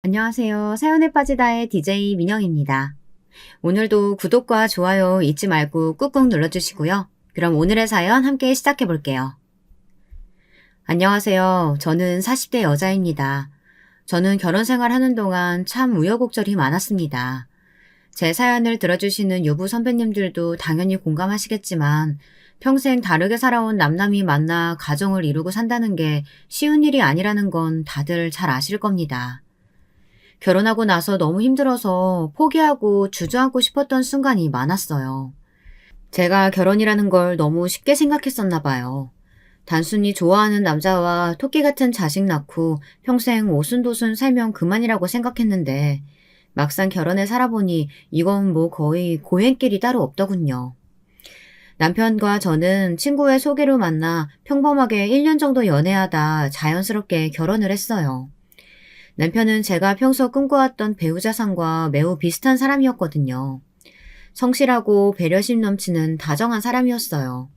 안녕하세요. 사연에 빠지다의 DJ 민영입니다. 오늘도 구독과 좋아요 잊지 말고 꾹꾹 눌러주시고요. 그럼 오늘의 사연 함께 시작해 볼게요. 안녕하세요. 저는 40대 여자입니다. 저는 결혼 생활하는 동안 참 우여곡절이 많았습니다. 제 사연을 들어주시는 유부 선배님들도 당연히 공감하시겠지만 평생 다르게 살아온 남남이 만나 가정을 이루고 산다는 게 쉬운 일이 아니라는 건 다들 잘 아실 겁니다. 결혼하고 나서 너무 힘들어서 포기하고 주저앉고 싶었던 순간이 많았어요. 제가 결혼이라는 걸 너무 쉽게 생각했었나 봐요. 단순히 좋아하는 남자와 토끼 같은 자식 낳고 평생 오순도순 살면 그만이라고 생각했는데 막상 결혼해 살아보니 이건 뭐 거의 고행길이 따로 없더군요. 남편과 저는 친구의 소개로 만나 평범하게 1년 정도 연애하다 자연스럽게 결혼을 했어요. 남편은 제가 평소 꿈꿔왔던 배우자상과 매우 비슷한 사람이었거든요. 성실하고 배려심 넘치는 다정한 사람이었어요.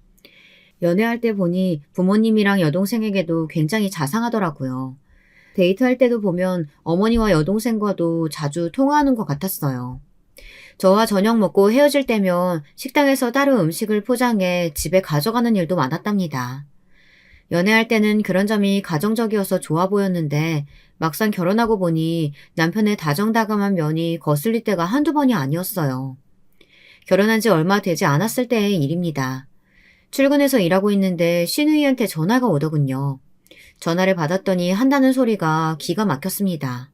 연애할 때 보니 부모님이랑 여동생에게도 굉장히 자상하더라고요. 데이트할 때도 보면 어머니와 여동생과도 자주 통화하는 것 같았어요. 저와 저녁 먹고 헤어질 때면 식당에서 따로 음식을 포장해 집에 가져가는 일도 많았답니다. 연애할 때는 그런 점이 가정적이어서 좋아 보였는데 막상 결혼하고 보니 남편의 다정다감한 면이 거슬릴 때가 한두 번이 아니었어요. 결혼한 지 얼마 되지 않았을 때의 일입니다. 출근해서 일하고 있는데 시누이한테 전화가 오더군요. 전화를 받았더니 한다는 소리가 기가 막혔습니다.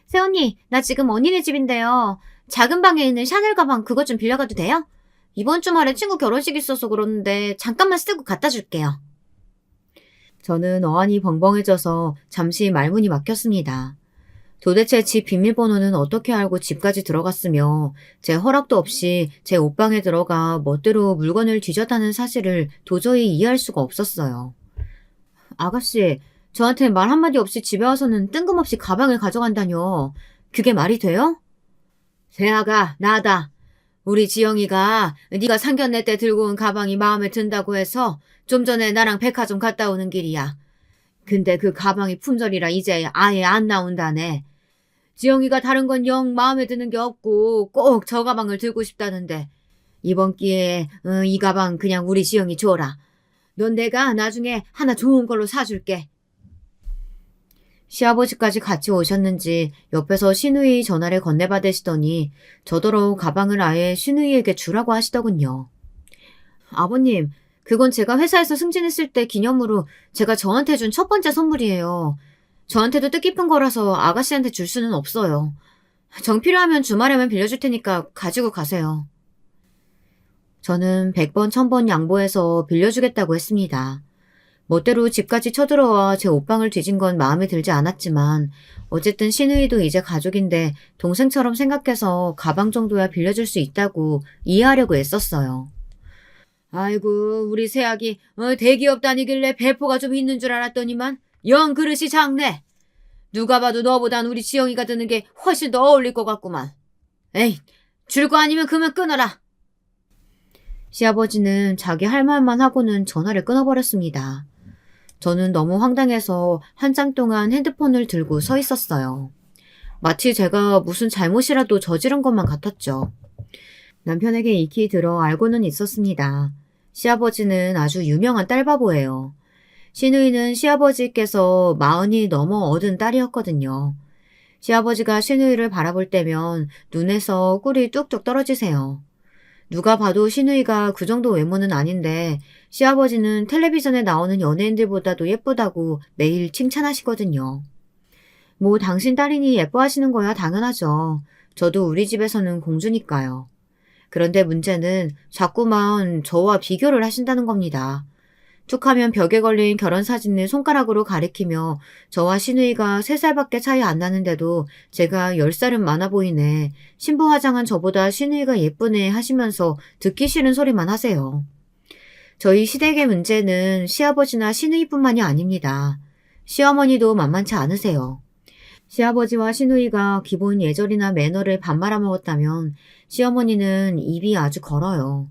새언니, 나 지금 언니네 집인데요. 작은 방에 있는 샤넬 가방 그것 좀 빌려가도 돼요? 이번 주말에 친구 결혼식 있어서 그러는데 잠깐만 쓰고 갖다 줄게요. 저는 어안이 벙벙해져서 잠시 말문이 막혔습니다. 도대체 집 비밀번호는 어떻게 알고 집까지 들어갔으며 제 허락도 없이 제 옷방에 들어가 멋대로 물건을 뒤졌다는 사실을 도저히 이해할 수가 없었어요. 아가씨, 저한테 말 한마디 없이 집에 와서는 뜬금없이 가방을 가져간다뇨. 그게 말이 돼요? 세아가 나다. 우리 지영이가 네가 상견례 때 들고 온 가방이 마음에 든다고 해서 좀 전에 나랑 백화점 갔다 오는 길이야. 근데 그 가방이 품절이라 이제 아예 안 나온다네. 지영이가 다른 건 영 마음에 드는 게 없고 꼭 저 가방을 들고 싶다는데 이번 기회에 이 가방 그냥 우리 지영이 줘라. 넌 내가 나중에 하나 좋은 걸로 사줄게. 시아버지까지 같이 오셨는지 옆에서 시누이 전화를 건네받으시더니 저더러 가방을 아예 시누이에게 주라고 하시더군요. 아버님, 그건 제가 회사에서 승진했을 때 기념으로 제가 저한테 준 첫 번째 선물이에요. 저한테도 뜻깊은 거라서 아가씨한테 줄 수는 없어요. 정 필요하면 주말에만 빌려줄 테니까 가지고 가세요. 저는 100번 1000번 양보해서 빌려주겠다고 했습니다. 멋대로 집까지 쳐들어와 제 옷방을 뒤진 건 마음에 들지 않았지만 어쨌든 시누이도 이제 가족인데 동생처럼 생각해서 가방 정도야 빌려줄 수 있다고 이해하려고 애썼어요. 아이고 우리 새아기 대기업 다니길래 배포가 좀 있는 줄 알았더니만 영 그릇이 작네. 누가 봐도 너보단 우리 지영이가 드는 게 훨씬 더 어울릴 것 같구만. 에이 줄 거 아니면 그만 끊어라. 시아버지는 자기 할 말만 하고는 전화를 끊어버렸습니다. 저는 너무 황당해서 한참 동안 핸드폰을 들고 서 있었어요. 마치 제가 무슨 잘못이라도 저지른 것만 같았죠. 남편에게 익히 들어 알고는 있었습니다. 시아버지는 아주 유명한 딸바보예요. 시누이는 시아버지께서 40이 넘어 얻은 딸이었거든요. 시아버지가 시누이를 바라볼 때면 눈에서 꿀이 뚝뚝 떨어지세요. 누가 봐도 시누이가 그 정도 외모는 아닌데 시아버지는 텔레비전에 나오는 연예인들보다도 예쁘다고 매일 칭찬하시거든요. 뭐 당신 딸이니 예뻐하시는 거야 당연하죠. 저도 우리 집에서는 공주니까요. 그런데 문제는 자꾸만 저와 비교를 하신다는 겁니다. 툭하면 벽에 걸린 결혼사진을 손가락으로 가리키며 저와 시누이가 3살밖에 차이 안 나는데도 제가 10살은 많아 보이네. 신부 화장한 저보다 시누이가 예쁘네 하시면서 듣기 싫은 소리만 하세요. 저희 시댁의 문제는 시아버지나 시누이뿐만이 아닙니다. 시어머니도 만만치 않으세요. 시아버지와 시누이가 기본 예절이나 매너를 밥 말아먹었다면 시어머니는 입이 아주 걸어요.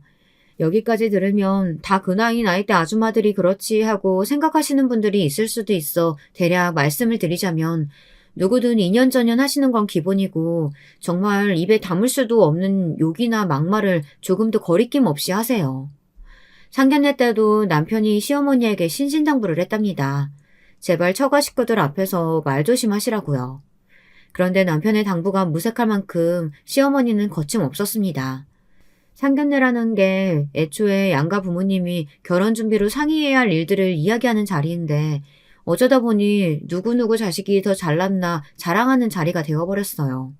여기까지 들으면 다 그 나이대 아줌마들이 그렇지 하고 생각하시는 분들이 있을 수도 있어 대략 말씀을 드리자면 누구든 2년 전년 하시는 건 기본이고 정말 입에 담을 수도 없는 욕이나 막말을 조금도 거리낌 없이 하세요. 상견례 때도 남편이 시어머니에게 신신당부를 했답니다. 제발 처가 식구들 앞에서 말 조심하시라고요. 그런데 남편의 당부가 무색할 만큼 시어머니는 거침없었습니다. 상견례라는 게 애초에 양가 부모님이 결혼 준비로 상의해야 할 일들을 이야기하는 자리인데 어쩌다 보니 누구누구 자식이 더 잘났나 자랑하는 자리가 되어버렸어요.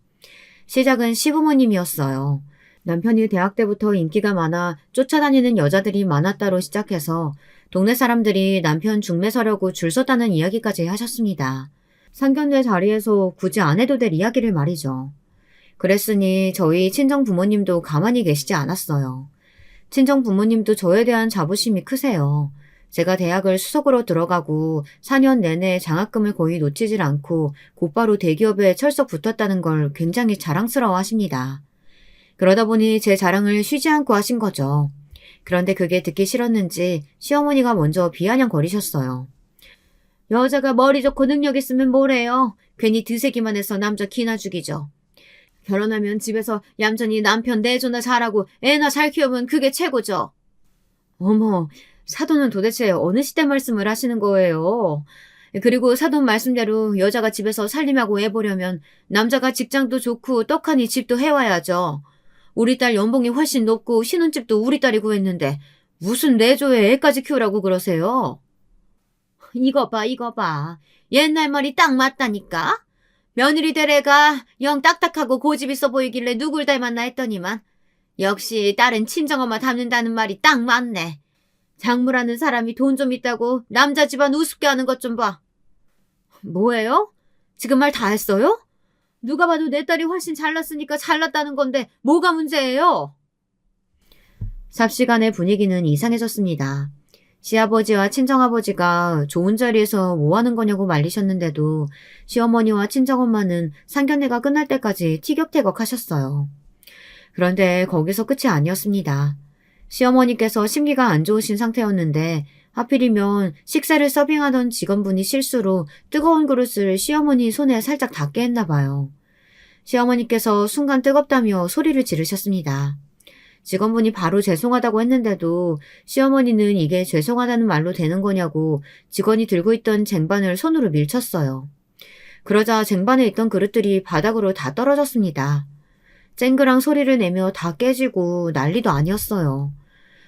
시작은 시부모님이었어요. 남편이 대학 때부터 인기가 많아 쫓아다니는 여자들이 많았다로 시작해서 동네 사람들이 남편 중매 서려고 줄 섰다는 이야기까지 하셨습니다. 상견례 자리에서 굳이 안 해도 될 이야기를 말이죠. 그랬으니 저희 친정 부모님도 가만히 계시지 않았어요. 친정 부모님도 저에 대한 자부심이 크세요. 제가 대학을 수석으로 들어가고 4년 내내 장학금을 거의 놓치질 않고 곧바로 대기업에 철석 붙었다는 걸 굉장히 자랑스러워 하십니다. 그러다 보니 제 자랑을 쉬지 않고 하신 거죠. 그런데 그게 듣기 싫었는지 시어머니가 먼저 비아냥거리셨어요. 여자가 머리 좋고 능력 있으면 뭐래요? 괜히 드세기만 해서 남자 기나 죽이죠. 결혼하면 집에서 얌전히 남편 내조나 잘하고 애나 잘 키우면 그게 최고죠. 어머, 사돈은 도대체 어느 시대 말씀을 하시는 거예요? 그리고 사돈 말씀대로 여자가 집에서 살림하고 애 보려면 남자가 직장도 좋고 떡하니 집도 해와야죠. 우리 딸 연봉이 훨씬 높고 신혼집도 우리 딸이 구했는데 무슨 내조에 애까지 키우라고 그러세요? 이거 봐, 이거 봐. 옛날 말이 딱 맞다니까? 며느리 될 애가 영 딱딱하고 고집 있어 보이길래 누굴 닮았나 했더니만 역시 딸은 친정엄마 닮는다는 말이 딱 맞네. 장모라는 사람이 돈 좀 있다고 남자 집안 우습게 하는 것 좀 봐. 뭐예요? 지금 말 다 했어요? 누가 봐도 내 딸이 훨씬 잘났으니까 잘났다는 건데 뭐가 문제예요? 삽시간에 분위기는 이상해졌습니다. 시아버지와 친정아버지가 좋은 자리에서 뭐 하는 거냐고 말리셨는데도 시어머니와 친정엄마는 상견례가 끝날 때까지 티격태격 하셨어요. 그런데 거기서 끝이 아니었습니다. 시어머니께서 심기가 안 좋으신 상태였는데 하필이면 식사를 서빙하던 직원분이 실수로 뜨거운 그릇을 시어머니 손에 살짝 닿게 했나 봐요. 시어머니께서 순간 뜨겁다며 소리를 지르셨습니다. 직원분이 바로 죄송하다고 했는데도 시어머니는 이게 죄송하다는 말로 되는 거냐고 직원이 들고 있던 쟁반을 손으로 밀쳤어요. 그러자 쟁반에 있던 그릇들이 바닥으로 다 떨어졌습니다. 쨍그랑 소리를 내며 다 깨지고 난리도 아니었어요.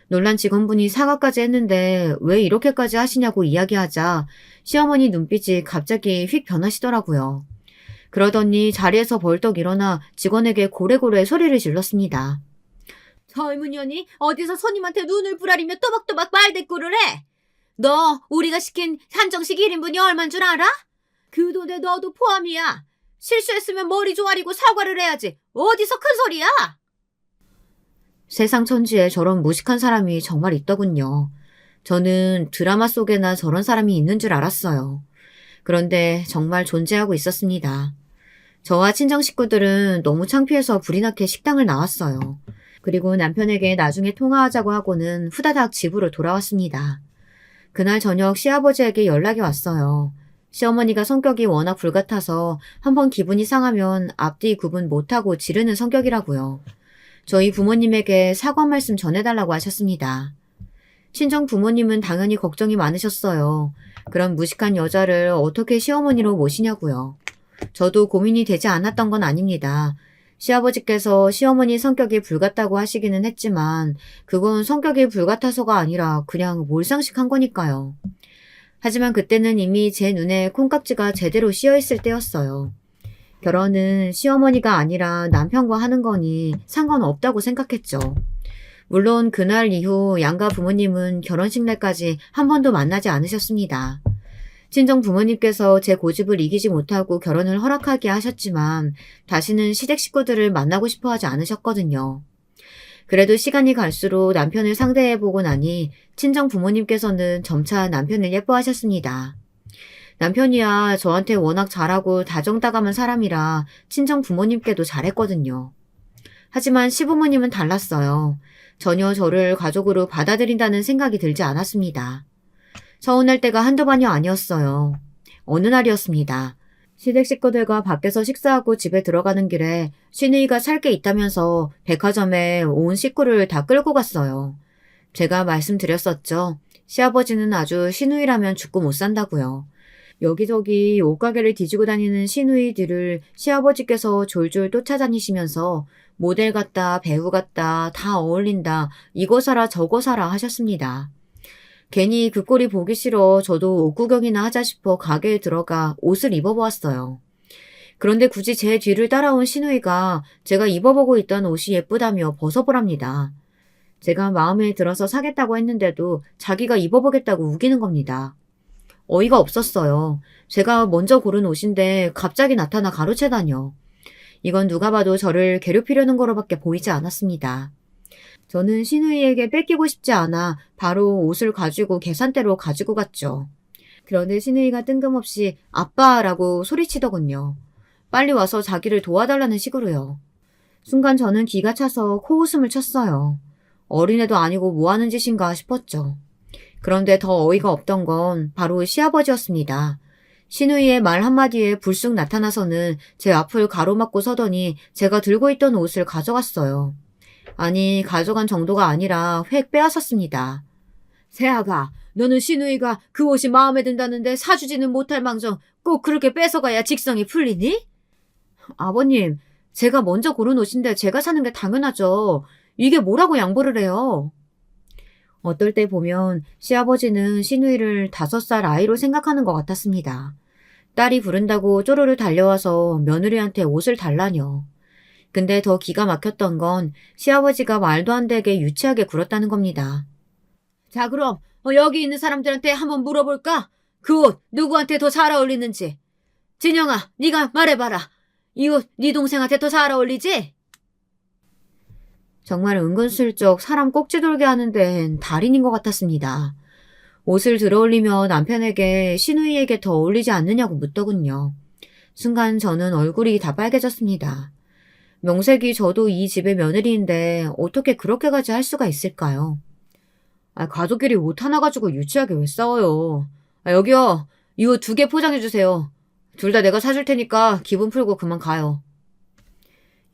놀란 직원분이 사과까지 했는데 왜 이렇게까지 하시냐고 이야기하자 시어머니 눈빛이 갑자기 휙 변하시더라고요. 그러더니 자리에서 벌떡 일어나 직원에게 고래고래 소리를 질렀습니다. 젊은 년이 어디서 손님한테 눈을 부라리며 또박또박 말대꾸를 해? 너 우리가 시킨 한정식 1인분이 얼만 줄 알아? 그 돈에 너도 포함이야. 실수했으면 머리 조아리고 사과를 해야지. 어디서 큰 소리야? 세상 천지에 저런 무식한 사람이 정말 있더군요. 저는 드라마 속에나 저런 사람이 있는 줄 알았어요. 그런데 정말 존재하고 있었습니다. 저와 친정 식구들은 너무 창피해서 불이 나게 식당을 나왔어요. 그리고 남편에게 나중에 통화하자고 하고는 후다닥 집으로 돌아왔습니다. 그날 저녁 시아버지에게 연락이 왔어요. 시어머니가 성격이 워낙 불같아서 한번 기분이 상하면 앞뒤 구분 못하고 지르는 성격이라고요. 저희 부모님에게 사과 말씀 전해달라고 하셨습니다. 친정 부모님은 당연히 걱정이 많으셨어요. 그런 무식한 여자를 어떻게 시어머니로 모시냐고요. 저도 고민이 되지 않았던 건 아닙니다. 시아버지께서 시어머니 성격이 불같다고 하시기는 했지만 그건 성격이 불같아서가 아니라 그냥 몰상식한 거니까요. 하지만 그때는 이미 제 눈에 콩깍지가 제대로 씌어있을 때였어요. 결혼은 시어머니가 아니라 남편과 하는 거니 상관없다고 생각했죠. 물론 그날 이후 양가 부모님은 결혼식 날까지 한 번도 만나지 않으셨습니다. 친정 부모님께서 제 고집을 이기지 못하고 결혼을 허락하게 하셨지만 다시는 시댁 식구들을 만나고 싶어 하지 않으셨거든요. 그래도 시간이 갈수록 남편을 상대해보고 나니 친정 부모님께서는 점차 남편을 예뻐하셨습니다. 남편이야 저한테 워낙 잘하고 다정다감한 사람이라 친정 부모님께도 잘했거든요. 하지만 시부모님은 달랐어요. 전혀 저를 가족으로 받아들인다는 생각이 들지 않았습니다. 서운할 때가 한두 번이 아니었어요. 어느 날이었습니다. 시댁 식구들과 밖에서 식사하고 집에 들어가는 길에 시누이가 살 게 있다면서 백화점에 온 식구를 다 끌고 갔어요. 제가 말씀드렸었죠. 시아버지는 아주 시누이라면 죽고 못 산다고요. 여기저기 옷가게를 뒤지고 다니는 시누이 뒤를 시아버지께서 졸졸 쫓아다니시면서 모델 같다, 배우 같다, 다 어울린다, 이거 사라 저거 사라 하셨습니다. 괜히 그 꼴이 보기 싫어 저도 옷 구경이나 하자 싶어 가게에 들어가 옷을 입어보았어요. 그런데 굳이 제 뒤를 따라온 시누이가 제가 입어보고 있던 옷이 예쁘다며 벗어보랍니다. 제가 마음에 들어서 사겠다고 했는데도 자기가 입어보겠다고 우기는 겁니다. 어이가 없었어요. 제가 먼저 고른 옷인데 갑자기 나타나 가로채다뇨. 이건 누가 봐도 저를 괴롭히려는 거로밖에 보이지 않았습니다. 저는 시누이에게 뺏기고 싶지 않아 바로 옷을 가지고 계산대로 가지고 갔죠. 그런데 시누이가 뜬금없이 아빠라고 소리치더군요. 빨리 와서 자기를 도와달라는 식으로요. 순간 저는 기가 차서 코웃음을 쳤어요. 어린애도 아니고 뭐하는 짓인가 싶었죠. 그런데 더 어이가 없던 건 바로 시아버지였습니다. 시누이의 말 한마디에 불쑥 나타나서는 제 앞을 가로막고 서더니 제가 들고 있던 옷을 가져갔어요. 아니, 가져간 정도가 아니라 획 빼앗았습니다. 새아가, 너는 시누이가 그 옷이 마음에 든다는데 사주지는 못할 망정 꼭 그렇게 뺏어가야 직성이 풀리니? 아버님, 제가 먼저 고른 옷인데 제가 사는 게 당연하죠. 이게 뭐라고 양보를 해요? 어떨 때 보면 시아버지는 시누이를 5살 아이로 생각하는 것 같았습니다. 딸이 부른다고 쪼르르 달려와서 며느리한테 옷을 달라뇨. 근데 더 기가 막혔던 건 시아버지가 말도 안 되게 유치하게 굴었다는 겁니다. 자, 그럼 여기 있는 사람들한테 한번 물어볼까? 그 옷 누구한테 더 잘 어울리는지. 진영아, 네가 말해봐라. 이 옷 네 동생한테 더 잘 어울리지? 정말 은근슬쩍 사람 꼭지 돌게 하는 데엔 달인인 것 같았습니다. 옷을 들어올리며 남편에게 시누이에게 더 어울리지 않느냐고 묻더군요. 순간 저는 얼굴이 다 빨개졌습니다. 명색이 저도 이 집의 며느리인데 어떻게 그렇게까지 할 수가 있을까요? 가족끼리 옷 하나 가지고 유치하게 왜 싸워요? 여기요. 이 옷 2개 포장해주세요. 둘 다 내가 사줄 테니까 기분 풀고 그만 가요.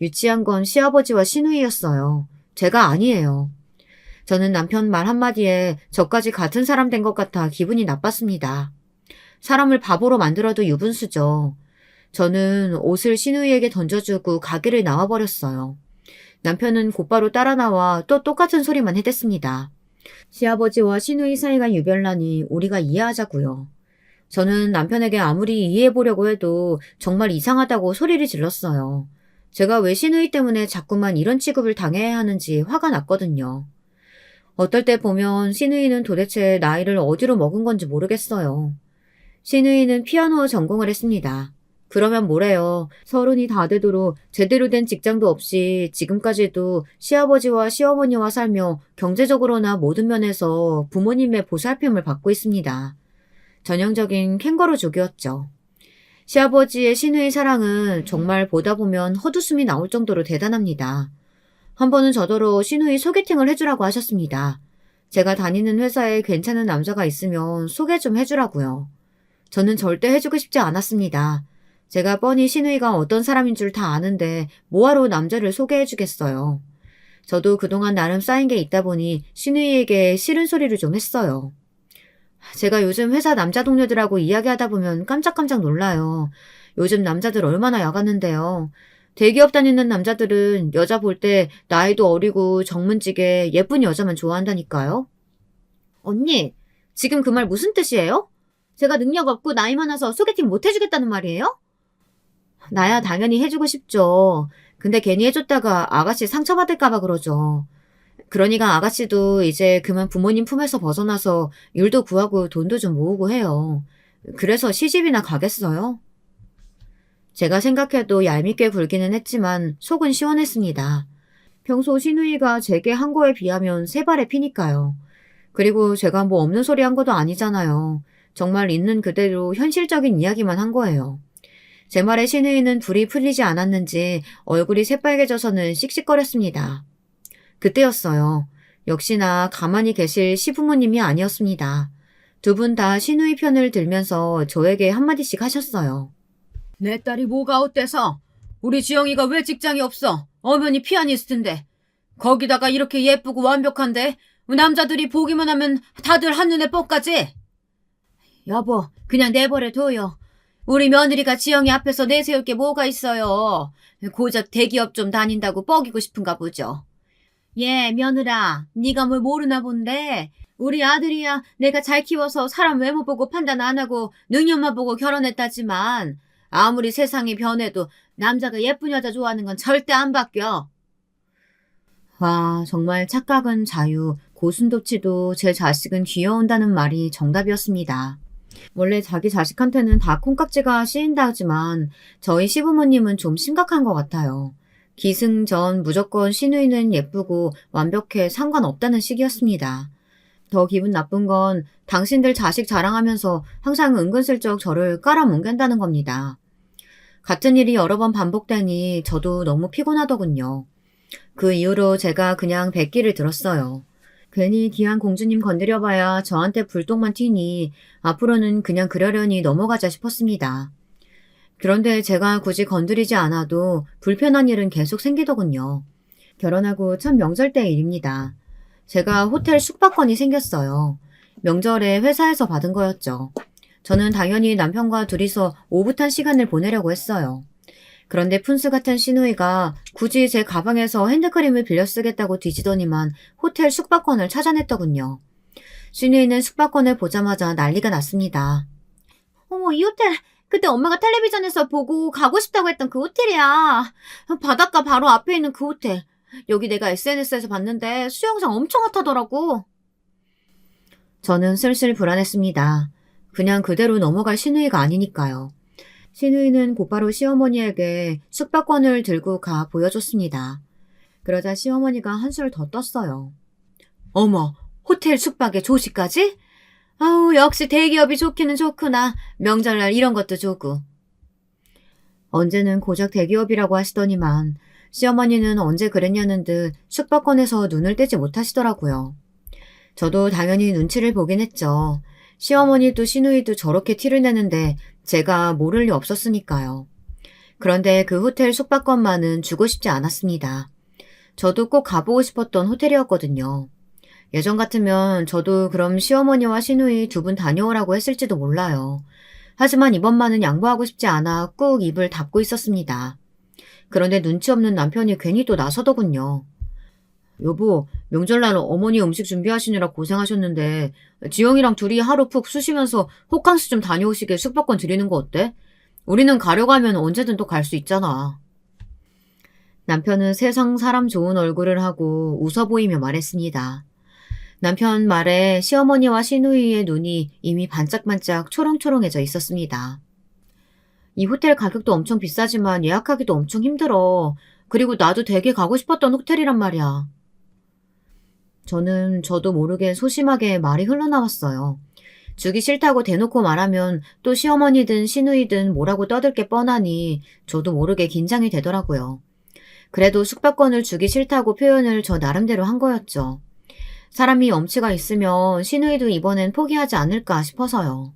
유치한 건 시아버지와 시누이였어요. 제가 아니에요. 저는 남편 말 한마디에 저까지 같은 사람 된 것 같아 기분이 나빴습니다. 사람을 바보로 만들어도 유분수죠. 저는 옷을 시누이에게 던져주고 가게를 나와버렸어요. 남편은 곧바로 따라 나와 또 똑같은 소리만 해댔습니다. 시아버지와 시누이 사이가 유별나니 우리가 이해하자고요. 저는 남편에게 아무리 이해해보려고 해도 정말 이상하다고 소리를 질렀어요. 제가 왜 시누이 때문에 자꾸만 이런 취급을 당해야 하는지 화가 났거든요. 어떨 때 보면 시누이는 도대체 나이를 어디로 먹은 건지 모르겠어요. 시누이는 피아노 전공을 했습니다. 그러면 뭐래요. 30이 다 되도록 제대로 된 직장도 없이 지금까지도 시아버지와 시어머니와 살며 경제적으로나 모든 면에서 부모님의 보살핌을 받고 있습니다. 전형적인 캥거루족이었죠. 시아버지의 시누이 사랑은 정말 보다 보면 헛웃음이 나올 정도로 대단합니다. 한 번은 저더러 시누이 소개팅을 해주라고 하셨습니다. 제가 다니는 회사에 괜찮은 남자가 있으면 소개 좀 해주라고요. 저는 절대 해주고 싶지 않았습니다. 제가 뻔히 시누이가 어떤 사람인 줄 다 아는데 뭐하러 남자를 소개해주겠어요. 저도 그동안 나름 쌓인 게 있다 보니 시누이에게 싫은 소리를 좀 했어요. 제가 요즘 회사 남자 동료들하고 이야기하다 보면 깜짝깜짝 놀라요. 요즘 남자들 얼마나 야갔는데요. 대기업 다니는 남자들은 여자 볼 때 나이도 어리고 정문지게 예쁜 여자만 좋아한다니까요. 언니, 지금 그 말 무슨 뜻이에요? 제가 능력 없고 나이 많아서 소개팅 못 해주겠다는 말이에요? 나야 당연히 해주고 싶죠. 근데 괜히 해줬다가 아가씨 상처받을까봐 그러죠. 그러니까 아가씨도 이제 그만 부모님 품에서 벗어나서 일도 구하고 돈도 좀 모으고 해요. 그래서 시집이나 가겠어요? 제가 생각해도 얄밉게 굴기는 했지만 속은 시원했습니다. 평소 시누이가 제게 한 거에 비하면 3발의 피니까요. 그리고 제가 뭐 없는 소리 한 것도 아니잖아요. 정말 있는 그대로 현실적인 이야기만 한 거예요. 제 말에 시누이는 불이 풀리지 않았는지 얼굴이 새빨개져서는 씩씩거렸습니다. 그때였어요. 역시나 가만히 계실 시부모님이 아니었습니다. 2분 다 시누이 편을 들면서 저에게 한마디씩 하셨어요. 내 딸이 뭐가 어때서? 우리 지영이가 왜 직장이 없어? 엄연히 피아니스트인데. 거기다가 이렇게 예쁘고 완벽한데 남자들이 보기만 하면 다들 한눈에 뻑가지? 여보, 그냥 내버려둬요. 우리 며느리가 지영이 앞에서 내세울 게 뭐가 있어요. 고작 대기업 좀 다닌다고 뻐기고 싶은가 보죠. 예, 며느라, 네가 뭘 모르나 본데 우리 아들이야 내가 잘 키워서 사람 외모 보고 판단 안 하고 능력만 보고 결혼했다지만 아무리 세상이 변해도 남자가 예쁜 여자 좋아하는 건 절대 안 바뀌어. 와, 정말 착각은 자유, 고슴도치도 제 자식은 귀여운다는 말이 정답이었습니다. 원래 자기 자식한테는 다 콩깍지가 씌인다 하지만 저희 시부모님은 좀 심각한 것 같아요. 기승전 무조건 시누이는 예쁘고 완벽해 상관없다는 식이었습니다. 더 기분 나쁜 건 당신들 자식 자랑하면서 항상 은근슬쩍 저를 깔아뭉갠다는 겁니다. 같은 일이 여러 번 반복되니 저도 너무 피곤하더군요. 그 이후로 제가 그냥 백기를 들었어요. 괜히 귀한 공주님 건드려봐야 저한테 불똥만 튀니 앞으로는 그냥 그러려니 넘어가자 싶었습니다. 그런데 제가 굳이 건드리지 않아도 불편한 일은 계속 생기더군요. 결혼하고 첫 명절 때 일입니다. 제가 호텔 숙박권이 생겼어요. 명절에 회사에서 받은 거였죠. 저는 당연히 남편과 둘이서 오붓한 시간을 보내려고 했어요. 그런데 푼수 같은 시누이가 굳이 제 가방에서 핸드크림을 빌려 쓰겠다고 뒤지더니만 호텔 숙박권을 찾아냈더군요. 시누이는 숙박권을 보자마자 난리가 났습니다. 어머, 이 호텔 그때 엄마가 텔레비전에서 보고 가고 싶다고 했던 그 호텔이야. 바닷가 바로 앞에 있는 그 호텔. 여기 내가 SNS에서 봤는데 수영장 엄청 핫하더라고. 저는 슬슬 불안했습니다. 그냥 그대로 넘어갈 시누이가 아니니까요. 시누이는 곧바로 시어머니에게 숙박권을 들고 가 보여줬습니다. 그러자 시어머니가 한술 더 떴어요. 어머, 호텔 숙박에 조식까지? 아우, 역시 대기업이 좋기는 좋구나. 명절날 이런 것도 좋고. 언제는 고작 대기업이라고 하시더니만 시어머니는 언제 그랬냐는 듯 숙박권에서 눈을 떼지 못하시더라고요. 저도 당연히 눈치를 보긴 했죠. 시어머니도 시누이도 저렇게 티를 내는데 제가 모를 리 없었으니까요. 그런데 그 호텔 숙박권만은 주고 싶지 않았습니다. 저도 꼭 가보고 싶었던 호텔이었거든요. 예전 같으면 저도 그럼 시어머니와 시누이 두 분 다녀오라고 했을지도 몰라요. 하지만 이번만은 양보하고 싶지 않아 꾹 입을 닫고 있었습니다. 그런데 눈치 없는 남편이 괜히 또 나서더군요. 여보, 명절날 어머니 음식 준비하시느라 고생하셨는데 지영이랑 둘이 하루 푹 쉬시면서 호캉스 좀 다녀오시게 숙박권 드리는 거 어때? 우리는 가려고 하면 언제든 또 갈 수 있잖아. 남편은 세상 사람 좋은 얼굴을 하고 웃어 보이며 말했습니다. 남편 말에 시어머니와 시누이의 눈이 이미 반짝반짝 초롱초롱해져 있었습니다. 이 호텔 가격도 엄청 비싸지만 예약하기도 엄청 힘들어. 그리고 나도 되게 가고 싶었던 호텔이란 말이야. 저도 모르게 소심하게 말이 흘러나왔어요. 주기 싫다고 대놓고 말하면 또 시어머니든 시누이든 뭐라고 떠들 게 뻔하니 저도 모르게 긴장이 되더라고요. 그래도 숙박권을 주기 싫다고 표현을 저 나름대로 한 거였죠. 사람이 엄치가 있으면 시누이도 이번엔 포기하지 않을까 싶어서요.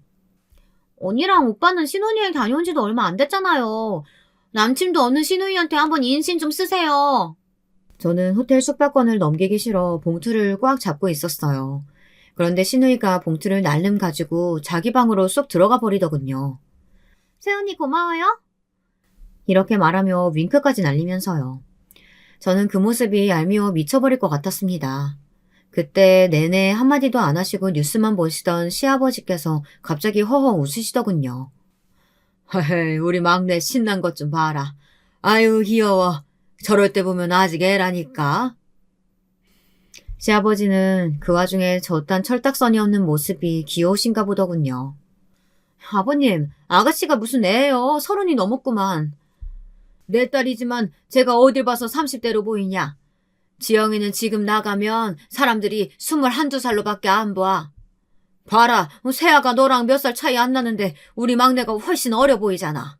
언니랑 오빠는 신혼여행 다녀온 지도 얼마 안 됐잖아요. 남친도 없는 시누이한테 한번 인신 좀 쓰세요. 저는 호텔 숙박권을 넘기기 싫어 봉투를 꽉 잡고 있었어요. 그런데 시누이가 봉투를 날름 가지고 자기 방으로 쏙 들어가 버리더군요. 새언니 고마워요. 이렇게 말하며 윙크까지 날리면서요. 저는 그 모습이 얄미워 미쳐버릴 것 같았습니다. 그때 내내 한마디도 안 하시고 뉴스만 보시던 시아버지께서 갑자기 허허 웃으시더군요. 헤헤, 우리 막내 신난 것 좀 봐라. 아유, 귀여워. 저럴 때 보면 아직 애라니까. 시아버지는 그 와중에 저딴 철딱선이 없는 모습이 귀여우신가 보더군요. 아버님, 아가씨가 무슨 애예요. 30이 넘었구만. 내 딸이지만 제가 어딜 봐서 30대로 보이냐. 지영이는 지금 나가면 사람들이 21~22살로밖에 안 봐. 봐라, 세아가 너랑 몇 살 차이 안 나는데 우리 막내가 훨씬 어려 보이잖아.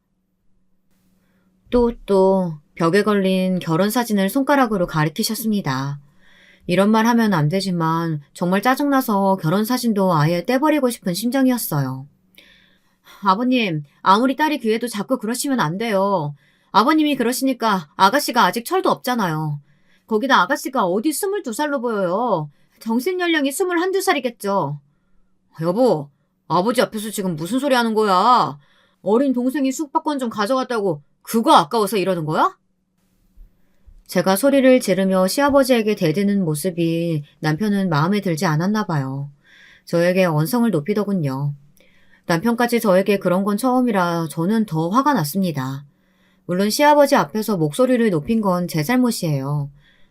또 벽에 걸린 결혼사진을 손가락으로 가리키셨습니다. 이런 말 하면 안 되지만 정말 짜증나서 결혼사진도 아예 떼버리고 싶은 심정이었어요. 아버님, 아무리 딸이 귀해도 자꾸 그러시면 안 돼요. 아버님이 그러시니까 아가씨가 아직 철도 없잖아요. 거기다 아가씨가 어디 22살로 보여요. 정신연령이 21~22살이겠죠. 여보, 아버지 앞에서 지금 무슨 소리 하는 거야? 어린 동생이 숙박권 좀 가져갔다고 그거 아까워서 이러는 거야? 제가 소리를 지르며 시아버지에게 대드는 모습이 남편은 마음에 들지 않았나 봐요. 저에게 언성을 높이더군요. 남편까지 저에게 그런 건 처음이라 저는 더 화가 났습니다. 물론 시아버지 앞에서 목소리를 높인 건 제 잘못이에요.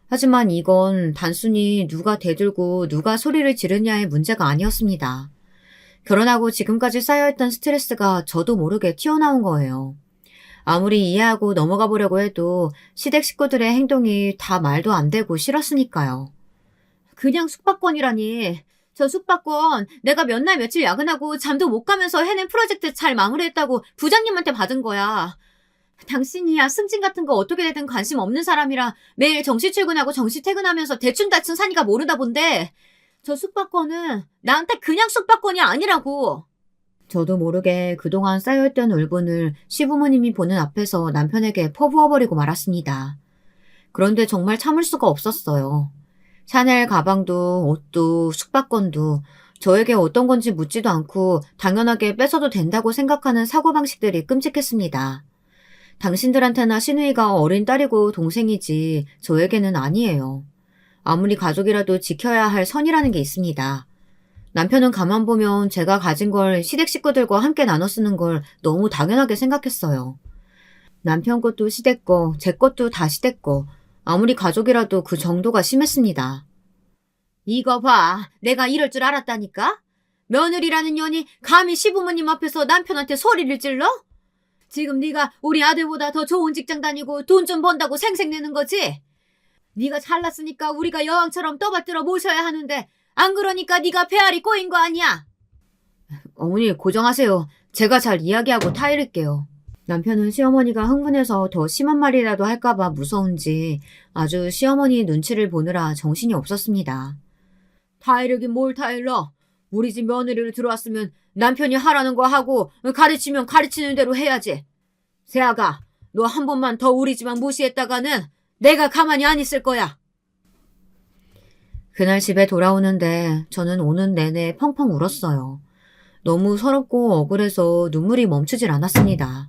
하지만 이건 단순히 누가 대들고 누가 소리를 지르냐의 문제가 아니었습니다. 결혼하고 지금까지 쌓여있던 스트레스가 저도 모르게 튀어나온 거예요. 아무리 이해하고 넘어가 보려고 해도 시댁 식구들의 행동이 다 말도 안 되고 싫었으니까요. 그냥 숙박권이라니. 저 숙박권 내가 몇 날 며칠 야근하고 잠도 못 가면서 해낸 프로젝트 잘 마무리했다고 부장님한테 받은 거야. 당신이야 승진 같은 거 어떻게 되든 관심 없는 사람이라 매일 정시 출근하고 정시 퇴근하면서 대충 사니까 모르다 본데 저 숙박권은 나한테 그냥 숙박권이 아니라고. 저도 모르게 그동안 쌓여있던 울분을 시부모님이 보는 앞에서 남편에게 퍼부어버리고 말았습니다. 그런데 정말 참을 수가 없었어요. 샤넬 가방도 옷도 숙박권도 저에게 어떤 건지 묻지도 않고 당연하게 뺏어도 된다고 생각하는 사고방식들이 끔찍했습니다. 당신들한테나 시누이가 어린 딸이고 동생이지 저에게는 아니에요. 아무리 가족이라도 지켜야 할 선이라는 게 있습니다. 남편은 가만 보면 제가 가진 걸 시댁 식구들과 함께 나눠 쓰는 걸 너무 당연하게 생각했어요. 남편 것도 시댁 거, 제 것도 다 시댁 거. 아무리 가족이라도 그 정도가 심했습니다. 이거 봐. 내가 이럴 줄 알았다니까? 며느리라는 년이 감히 시부모님 앞에서 남편한테 소리를 질러? 지금 네가 우리 아들보다 더 좋은 직장 다니고 돈 좀 번다고 생색내는 거지? 네가 잘났으니까 우리가 여왕처럼 떠받들어 모셔야 하는데 안 그러니까 네가 배알이 꼬인 거 아니야? 어머니 고정하세요. 제가 잘 이야기하고 타이를게요. 남편은 시어머니가 흥분해서 더 심한 말이라도 할까봐 무서운지 아주 시어머니 눈치를 보느라 정신이 없었습니다. 타이르긴 뭘 타일러? 우리 집 며느리로 들어왔으면 남편이 하라는 거 하고 가르치면 가르치는 대로 해야지. 세아가 너 한 번만 더 우리 집안 무시했다가는 내가 가만히 안 있을 거야. 그날 집에 돌아오는데 저는 오는 내내 펑펑 울었어요. 너무 서럽고 억울해서 눈물이 멈추질 않았습니다.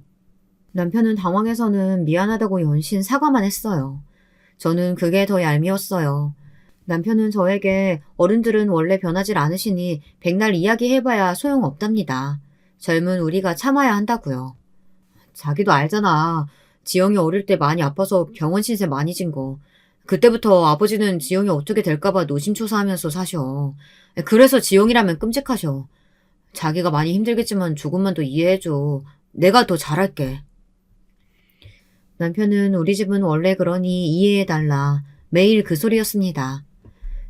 남편은 당황해서는 미안하다고 연신 사과만 했어요. 저는 그게 더 얄미웠어요. 남편은 저에게 어른들은 원래 변하질 않으시니 백날 이야기해봐야 소용없답니다. 젊은 우리가 참아야 한다고요. 자기도 알잖아. 지영이 어릴 때 많이 아파서 병원 신세 많이 진 거. 그때부터 아버지는 지영이 어떻게 될까봐 노심초사하면서 사셔. 그래서 지영이라면 끔찍하셔. 자기가 많이 힘들겠지만 조금만 더 이해해줘. 내가 더 잘할게. 남편은 우리 집은 원래 그러니 이해해달라. 매일 그 소리였습니다.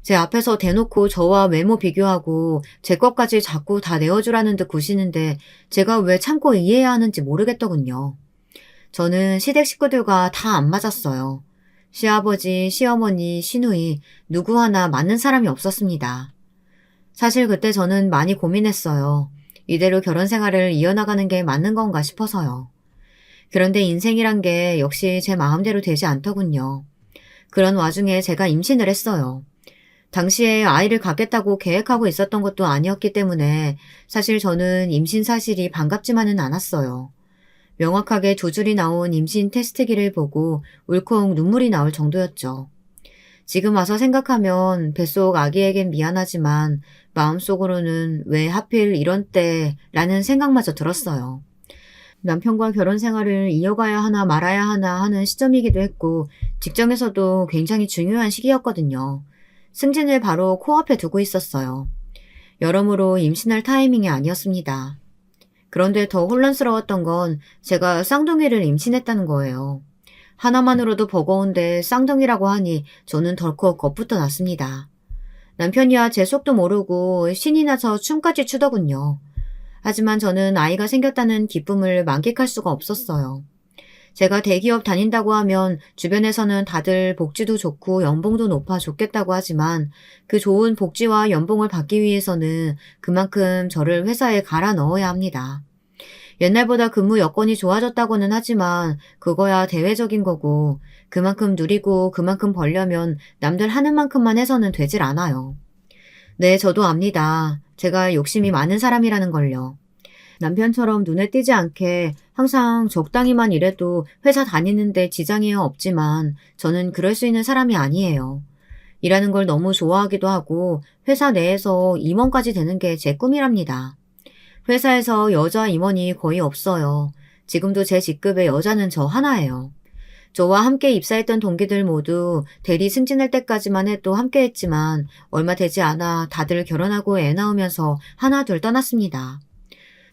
제 앞에서 대놓고 저와 외모 비교하고 제 것까지 자꾸 다 내어주라는 듯 구시는데 제가 왜 참고 이해해야 하는지 모르겠더군요. 저는 시댁 식구들과 다 안 맞았어요. 시아버지, 시어머니, 시누이 누구 하나 맞는 사람이 없었습니다. 사실 그때 저는 많이 고민했어요. 이대로 결혼 생활을 이어나가는 게 맞는 건가 싶어서요. 그런데 인생이란 게 역시 제 마음대로 되지 않더군요. 그런 와중에 제가 임신을 했어요. 당시에 아이를 갖겠다고 계획하고 있었던 것도 아니었기 때문에 사실 저는 임신 사실이 반갑지만은 않았어요. 명확하게 두 줄이 나온 임신 테스트기를 보고 울컥 눈물이 나올 정도였죠. 지금 와서 생각하면 뱃속 아기에겐 미안하지만 마음속으로는 왜 하필 이런 때라는 생각마저 들었어요. 남편과 결혼 생활을 이어가야 하나 말아야 하나 하는 시점이기도 했고 직장에서도 굉장히 중요한 시기였거든요. 승진을 바로 코앞에 두고 있었어요. 여러모로 임신할 타이밍이 아니었습니다. 그런데 더 혼란스러웠던 건 제가 쌍둥이를 임신했다는 거예요. 하나만으로도 버거운데 쌍둥이라고 하니 저는 덜컥 겁부터 났습니다. 남편이야 제 속도 모르고 신이 나서 춤까지 추더군요. 하지만 저는 아이가 생겼다는 기쁨을 만끽할 수가 없었어요. 제가 대기업 다닌다고 하면 주변에서는 다들 복지도 좋고 연봉도 높아 좋겠다고 하지만 그 좋은 복지와 연봉을 받기 위해서는 그만큼 저를 회사에 갈아 넣어야 합니다. 옛날보다 근무 여건이 좋아졌다고는 하지만 그거야 대외적인 거고 그만큼 누리고 그만큼 벌려면 남들 하는 만큼만 해서는 되질 않아요. 네, 저도 압니다. 제가 욕심이 많은 사람이라는 걸요. 남편처럼 눈에 띄지 않게 항상 적당히만 일해도 회사 다니는데 지장이 없지만 저는 그럴 수 있는 사람이 아니에요. 일하는 걸 너무 좋아하기도 하고 회사 내에서 임원까지 되는 게 제 꿈이랍니다. 회사에서 여자 임원이 거의 없어요. 지금도 제 직급의 여자는 저 하나예요. 저와 함께 입사했던 동기들 모두 대리 승진할 때까지만 해도 함께 했지만 얼마 되지 않아 다들 결혼하고 애 낳으면서 하나 둘 떠났습니다.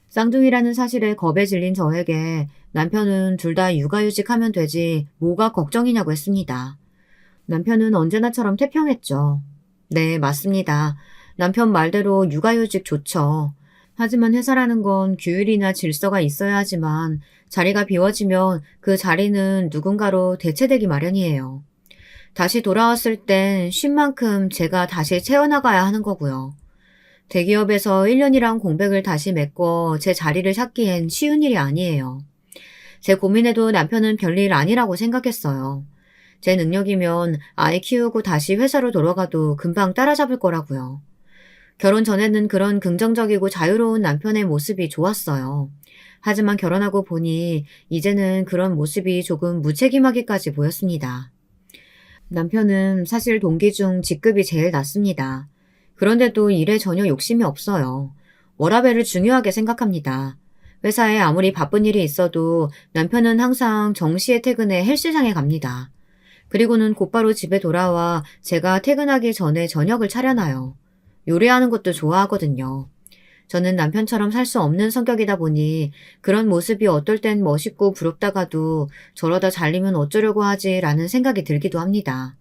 쌍둥이라는 사실에 겁에 질린 저에게 남편은 둘 다 육아휴직하면 되지 뭐가 걱정이냐고 했습니다. 남편은 언제나처럼 태평했죠. 네, 맞습니다. 남편 말대로 육아휴직 좋죠. 하지만 회사라는 건 규율이나 질서가 있어야 하지만 자리가 비워지면 그 자리는 누군가로 대체되기 마련이에요. 다시 돌아왔을 땐 쉰 만큼 제가 다시 채워나가야 하는 거고요. 대기업에서 1년이란 공백을 다시 메꿔 제 자리를 찾기엔 쉬운 일이 아니에요. 제 고민에도 남편은 별일 아니라고 생각했어요. 제 능력이면 아이 키우고 다시 회사로 돌아가도 금방 따라잡을 거라고요. 결혼 전에는 그런 긍정적이고 자유로운 남편의 모습이 좋았어요. 하지만 결혼하고 보니 이제는 그런 모습이 조금 무책임하기까지 보였습니다. 남편은 사실 동기 중 직급이 제일 낮습니다. 그런데도 일에 전혀 욕심이 없어요. 워라밸을 중요하게 생각합니다. 회사에 아무리 바쁜 일이 있어도 남편은 항상 정시에 퇴근해 헬스장에 갑니다. 그리고는 곧바로 집에 돌아와 제가 퇴근하기 전에 저녁을 차려놔요. 요리하는 것도 좋아하거든요. 저는 남편처럼 살 수 없는 성격이다 보니 그런 모습이 어떨 땐 멋있고 부럽다가도 저러다 잘리면 어쩌려고 하지라는 생각이 들기도 합니다.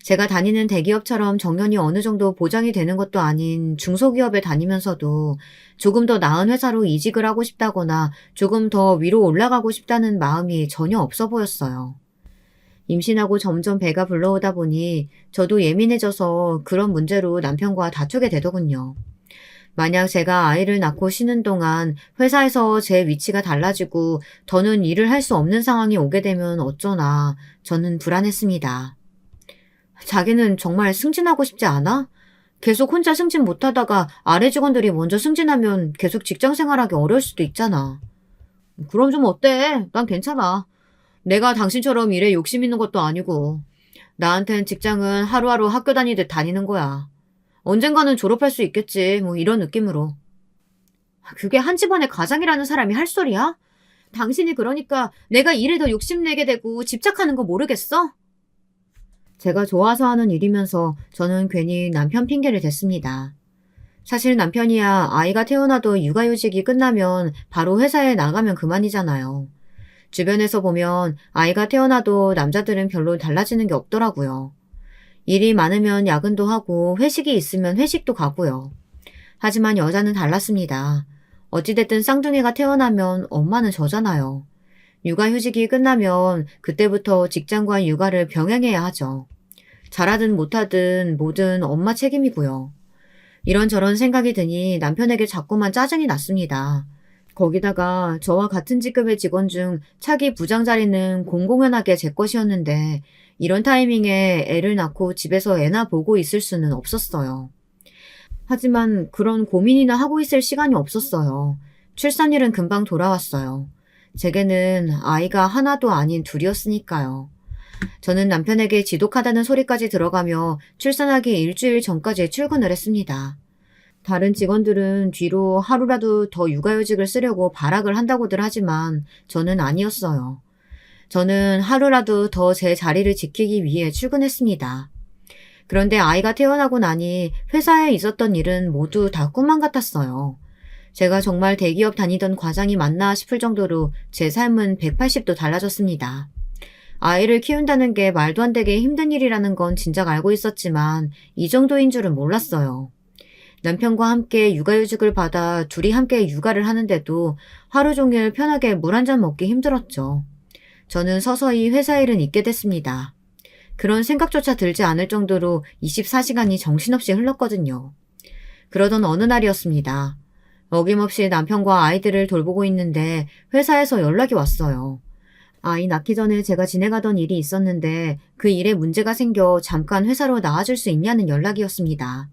제가 다니는 대기업처럼 정년이 어느 정도 보장이 되는 것도 아닌 중소기업에 다니면서도 조금 더 나은 회사로 이직을 하고 싶다거나 조금 더 위로 올라가고 싶다는 마음이 전혀 없어 보였어요. 임신하고 점점 배가 불러오다 보니 저도 예민해져서 그런 문제로 남편과 다투게 되더군요. 만약 제가 아이를 낳고 쉬는 동안 회사에서 제 위치가 달라지고 더는 일을 할 수 없는 상황이 오게 되면 어쩌나 저는 불안했습니다. 자기는 정말 승진하고 싶지 않아? 계속 혼자 승진 못하다가 아래 직원들이 먼저 승진하면 계속 직장 생활하기 어려울 수도 있잖아. 그럼 좀 어때? 난 괜찮아. 내가 당신처럼 일에 욕심 있는 것도 아니고 나한텐 직장은 하루하루 학교 다니듯 다니는 거야. 언젠가는 졸업할 수 있겠지. 뭐 이런 느낌으로. 그게 한 집안의 가장이라는 사람이 할 소리야? 당신이 그러니까 내가 일에 더 욕심내게 되고 집착하는 거 모르겠어? 제가 좋아서 하는 일이면서 저는 괜히 남편 핑계를 댔습니다. 사실 남편이야 아이가 태어나도 육아휴직이 끝나면 바로 회사에 나가면 그만이잖아요. 주변에서 보면 아이가 태어나도 남자들은 별로 달라지는 게 없더라고요. 일이 많으면 야근도 하고 회식이 있으면 회식도 가고요. 하지만 여자는 달랐습니다. 어찌됐든 쌍둥이가 태어나면 엄마는 저잖아요. 육아휴직이 끝나면 그때부터 직장과 육아를 병행해야 하죠. 잘하든 못하든 뭐든 엄마 책임이고요. 이런저런 생각이 드니 남편에게 자꾸만 짜증이 났습니다. 거기다가 저와 같은 직급의 직원 중 차기 부장 자리는 공공연하게 제 것이었는데 이런 타이밍에 애를 낳고 집에서 애나 보고 있을 수는 없었어요. 하지만 그런 고민이나 하고 있을 시간이 없었어요. 출산일은 금방 돌아왔어요. 제게는 아이가 하나도 아닌 둘이었으니까요. 저는 남편에게 지독하다는 소리까지 들어가며 출산하기 일주일 전까지 출근을 했습니다. 다른 직원들은 뒤로 하루라도 더 육아휴직을 쓰려고 발악을 한다고들 하지만 저는 아니었어요. 저는 하루라도 더 제 자리를 지키기 위해 출근했습니다. 그런데 아이가 태어나고 나니 회사에 있었던 일은 모두 다 꿈만 같았어요. 제가 정말 대기업 다니던 과장이 맞나 싶을 정도로 제 삶은 180도 달라졌습니다. 아이를 키운다는 게 말도 안 되게 힘든 일이라는 건 진작 알고 있었지만 이 정도인 줄은 몰랐어요. 남편과 함께 육아휴직을 받아 둘이 함께 육아를 하는데도 하루 종일 편하게 물 한 잔 먹기 힘들었죠. 저는 서서히 회사 일은 잊게 됐습니다. 그런 생각조차 들지 않을 정도로 24시간이 정신없이 흘렀거든요. 그러던 어느 날이었습니다. 어김없이 남편과 아이들을 돌보고 있는데 회사에서 연락이 왔어요. 아이 낳기 전에 제가 진행하던 일이 있었는데 그 일에 문제가 생겨 잠깐 회사로 나와줄 수 있냐는 연락이었습니다.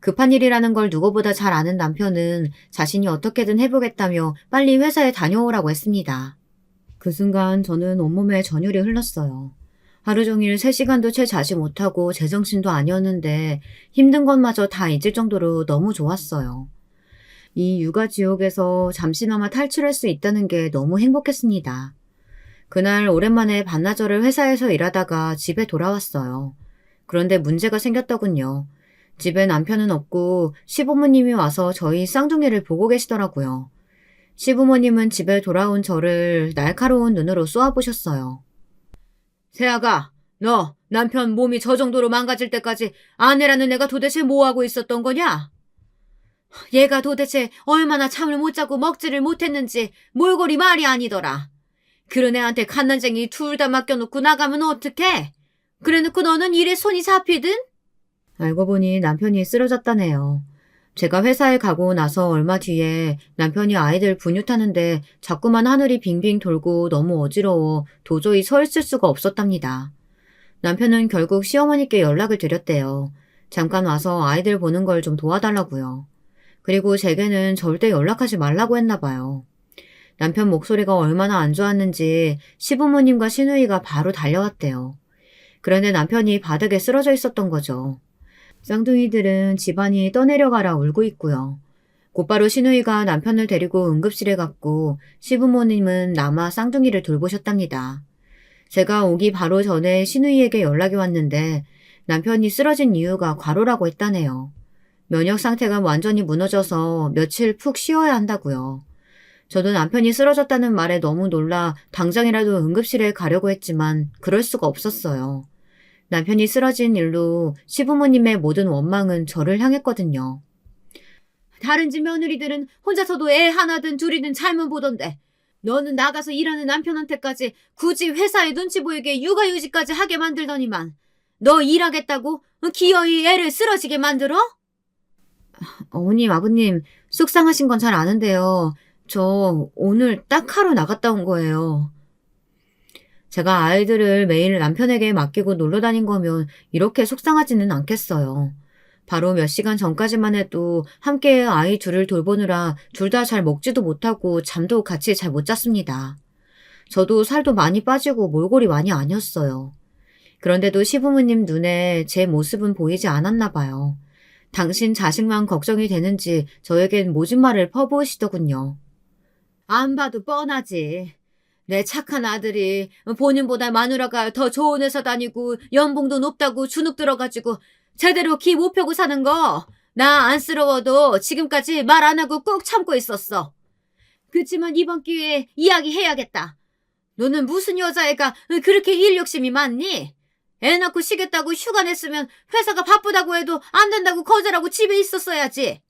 급한 일이라는 걸 누구보다 잘 아는 남편은 자신이 어떻게든 해보겠다며 빨리 회사에 다녀오라고 했습니다. 그 순간 저는 온몸에 전율이 흘렀어요. 하루 종일 3시간도 채 자지 못하고 제정신도 아니었는데 힘든 것마저 다 잊을 정도로 너무 좋았어요. 이 육아 지옥에서 잠시나마 탈출할 수 있다는 게 너무 행복했습니다. 그날 오랜만에 반나절을 회사에서 일하다가 집에 돌아왔어요. 그런데 문제가 생겼더군요. 집에 남편은 없고 시부모님이 와서 저희 쌍둥이를 보고 계시더라고요. 시부모님은 집에 돌아온 저를 날카로운 눈으로 쏘아보셨어요. 세아가, 너 남편 몸이 저 정도로 망가질 때까지 아내라는 애가 도대체 뭐하고 있었던 거냐? 얘가 도대체 얼마나 잠을 못 자고 먹지를 못했는지 몰골이 말이 아니더라. 그런 애한테 갓난쟁이 둘 다 맡겨놓고 나가면 어떡해? 그래놓고 너는 일에 손이 잡히든? 알고 보니 남편이 쓰러졌다네요. 제가 회사에 가고 나서 얼마 뒤에 남편이 아이들 분유타는데 자꾸만 하늘이 빙빙 돌고 너무 어지러워 도저히 서 있을 수가 없었답니다. 남편은 결국 시어머니께 연락을 드렸대요. 잠깐 와서 아이들 보는 걸 좀 도와달라고요. 그리고 제게는 절대 연락하지 말라고 했나 봐요. 남편 목소리가 얼마나 안 좋았는지 시부모님과 시누이가 바로 달려왔대요. 그런데 남편이 바닥에 쓰러져 있었던 거죠. 쌍둥이들은 집안이 떠내려가라 울고 있고요. 곧바로 시누이가 남편을 데리고 응급실에 갔고 시부모님은 남아 쌍둥이를 돌보셨답니다. 제가 오기 바로 전에 시누이에게 연락이 왔는데 남편이 쓰러진 이유가 과로라고 했다네요. 면역 상태가 완전히 무너져서 며칠 푹 쉬어야 한다고요. 저도 남편이 쓰러졌다는 말에 너무 놀라 당장이라도 응급실에 가려고 했지만 그럴 수가 없었어요. 남편이 쓰러진 일로 시부모님의 모든 원망은 저를 향했거든요. 다른 집 며느리들은 혼자서도 애 하나든 둘이든 잘만 보던데 너는 나가서 일하는 남편한테까지 굳이 회사에 눈치 보이게 육아휴직까지 하게 만들더니만 너 일하겠다고 기어이 애를 쓰러지게 만들어? 어머님, 아버님, 속상하신 건 잘 아는데요. 저 오늘 딱 하루 나갔다 온 거예요. 제가 아이들을 매일 남편에게 맡기고 놀러 다닌 거면 이렇게 속상하지는 않겠어요. 바로 몇 시간 전까지만 해도 함께 아이 둘을 돌보느라 둘 다 잘 먹지도 못하고 잠도 같이 잘 못 잤습니다. 저도 살도 많이 빠지고 몰골이 많이 아니었어요. 그런데도 시부모님 눈에 제 모습은 보이지 않았나 봐요. 당신 자식만 걱정이 되는지 저에겐 모진 말을 퍼부으시더군요. 안 봐도 뻔하지. 내 착한 아들이 본인보다 마누라가 더 좋은 회사 다니고 연봉도 높다고 주눅 들어가지고 제대로 기 못 펴고 사는 거 나 안쓰러워도 지금까지 말 안 하고 꾹 참고 있었어. 그치만 이번 기회에 이야기해야겠다. 너는 무슨 여자애가 그렇게 일 욕심이 많니? 애 낳고 쉬겠다고 휴가 냈으면 회사가 바쁘다고 해도 안 된다고 거절하고 집에 있었어야지.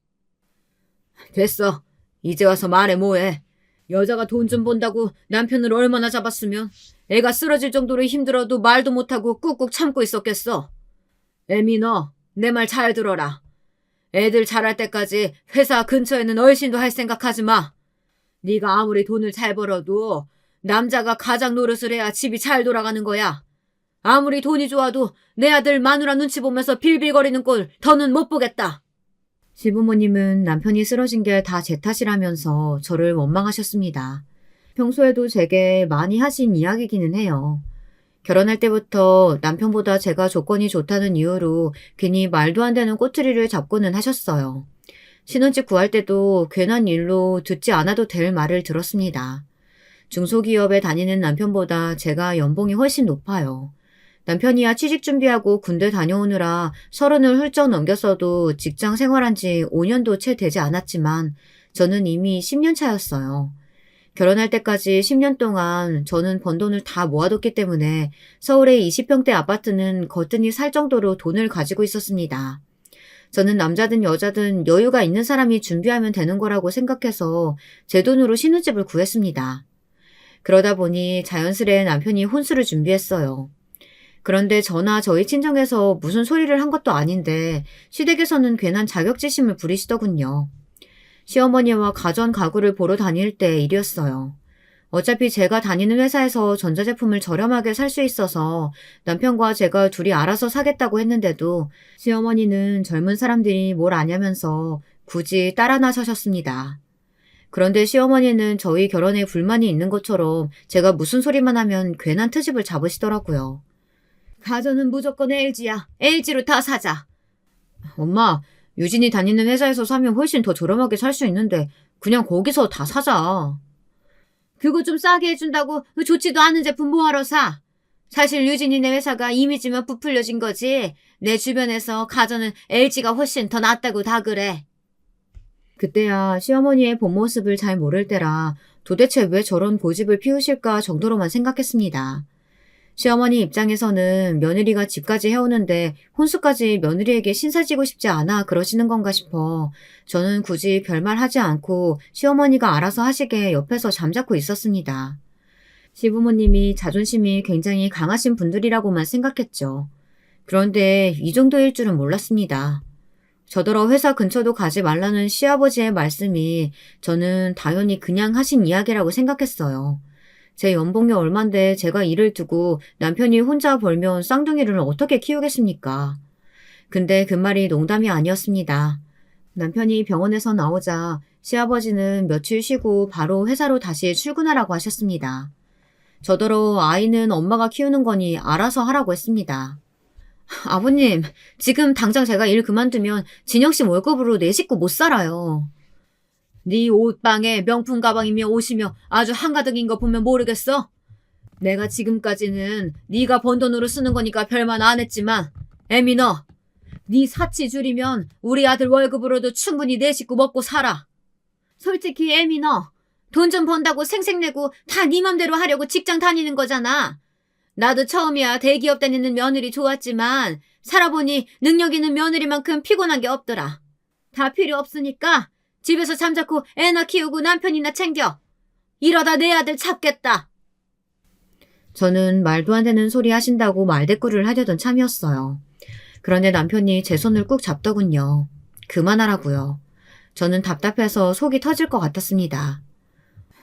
됐어. 이제 와서 말해 뭐해. 여자가 돈 좀 번다고 남편을 얼마나 잡았으면 애가 쓰러질 정도로 힘들어도 말도 못하고 꾹꾹 참고 있었겠어. 애미 너 내 말 잘 들어라. 애들 자랄 때까지 회사 근처에는 얼씬도 할 생각하지 마. 네가 아무리 돈을 잘 벌어도 남자가 가장 노릇을 해야 집이 잘 돌아가는 거야. 아무리 돈이 좋아도 내 아들 마누라 눈치 보면서 빌빌거리는 꼴 더는 못 보겠다. 시부모님은 남편이 쓰러진 게 다 제 탓이라면서 저를 원망하셨습니다. 평소에도 제게 많이 하신 이야기기는 해요. 결혼할 때부터 남편보다 제가 조건이 좋다는 이유로 괜히 말도 안 되는 꼬투리를 잡고는 하셨어요. 신혼집 구할 때도 괜한 일로 듣지 않아도 될 말을 들었습니다. 중소기업에 다니는 남편보다 제가 연봉이 훨씬 높아요. 남편이야 취직 준비하고 군대 다녀오느라 30을 훌쩍 넘겼어도 직장 생활한 지 5년도 채 되지 않았지만 저는 이미 10년 차였어요. 결혼할 때까지 10년 동안 저는 번 돈을 다 모아뒀기 때문에 서울의 20평대 아파트는 거뜬히 살 정도로 돈을 가지고 있었습니다. 저는 남자든 여자든 여유가 있는 사람이 준비하면 되는 거라고 생각해서 제 돈으로 신혼집을 구했습니다. 그러다 보니 자연스레 남편이 혼수를 준비했어요. 그런데 저나 저희 친정에서 무슨 소리를 한 것도 아닌데 시댁에서는 괜한 자격지심을 부리시더군요. 시어머니와 가전 가구를 보러 다닐 때 일이었어요. 어차피 제가 다니는 회사에서 전자제품을 저렴하게 살 수 있어서 남편과 제가 둘이 알아서 사겠다고 했는데도 시어머니는 젊은 사람들이 뭘 아냐면서 굳이 따라 나서셨습니다. 그런데 시어머니는 저희 결혼에 불만이 있는 것처럼 제가 무슨 소리만 하면 괜한 트집을 잡으시더라고요. 가전은 무조건 LG야. LG로 다 사자. 엄마, 유진이 다니는 회사에서 사면 훨씬 더 저렴하게 살 수 있는데 그냥 거기서 다 사자. 그거 좀 싸게 해준다고 좋지도 않은 제품 뭐하러 사? 사실 유진이네 회사가 이미지만 부풀려진 거지. 내 주변에서 가전은 LG가 훨씬 더 낫다고 다 그래. 그때야 시어머니의 본 모습을 잘 모를 때라 도대체 왜 저런 고집을 피우실까 정도로만 생각했습니다. 시어머니 입장에서는 며느리가 집까지 해오는데 혼수까지 며느리에게 신사지고 싶지 않아 그러시는 건가 싶어 저는 굳이 별말 하지 않고 시어머니가 알아서 하시게 옆에서 잠자코 있었습니다. 시부모님이 자존심이 굉장히 강하신 분들이라고만 생각했죠. 그런데 이 정도일 줄은 몰랐습니다. 저더러 회사 근처도 가지 말라는 시아버지의 말씀이 저는 당연히 그냥 하신 이야기라고 생각했어요. 제 연봉이 얼만데 제가 일을 두고 남편이 혼자 벌면 쌍둥이를 어떻게 키우겠습니까? 근데 그 말이 농담이 아니었습니다. 남편이 병원에서 나오자 시아버지는 며칠 쉬고 바로 회사로 다시 출근하라고 하셨습니다. 저더러 아이는 엄마가 키우는 거니 알아서 하라고 했습니다. 아버님, 지금 당장 제가 일 그만두면 진영씨 월급으로 내 식구 못 살아요. 네 옷방에 명품 가방이며 옷이며 아주 한가득인 거 보면 모르겠어? 내가 지금까지는 네가 번 돈으로 쓰는 거니까 별말 안 했지만 애미 너, 네 사치 줄이면 우리 아들 월급으로도 충분히 내 식구 먹고 살아. 솔직히 애미 너, 돈 좀 번다고 생색내고 다 네 맘대로 하려고 직장 다니는 거잖아. 나도 처음이야 대기업 다니는 며느리 좋았지만 살아보니 능력 있는 며느리만큼 피곤한 게 없더라. 다 필요 없으니까 집에서 잠자코 애나 키우고 남편이나 챙겨. 이러다 내 아들 잡겠다. 저는 말도 안 되는 소리 하신다고 말대꾸를 하려던 참이었어요. 그런데 남편이 제 손을 꾹 잡더군요. 그만하라고요. 저는 답답해서 속이 터질 것 같았습니다.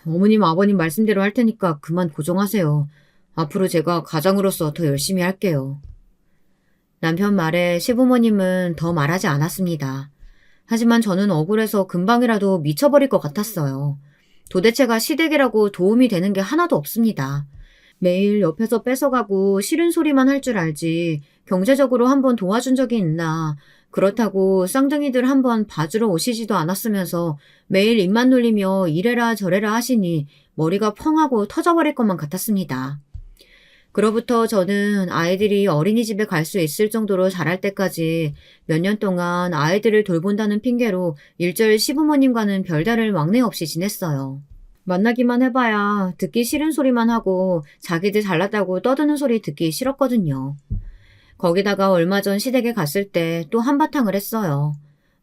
어머님 아버님 말씀대로 할 테니까 그만 고정하세요. 앞으로 제가 가장으로서 더 열심히 할게요. 남편 말에 시부모님은 더 말하지 않았습니다. 하지만 저는 억울해서 금방이라도 미쳐버릴 것 같았어요. 도대체가 시댁이라고 도움이 되는 게 하나도 없습니다. 매일 옆에서 뺏어가고 싫은 소리만 할 줄 알지 경제적으로 한번 도와준 적이 있나. 그렇다고 쌍둥이들 한번 봐주러 오시지도 않았으면서 매일 입만 놀리며 이래라 저래라 하시니 머리가 펑하고 터져버릴 것만 같았습니다. 그로부터 저는 아이들이 어린이집에 갈 수 있을 정도로 자랄 때까지 몇 년 동안 아이들을 돌본다는 핑계로 일절 시부모님과는 별다를 왕래 없이 지냈어요. 만나기만 해봐야 듣기 싫은 소리만 하고 자기들 잘났다고 떠드는 소리 듣기 싫었거든요. 거기다가 얼마 전 시댁에 갔을 때 또 한바탕을 했어요.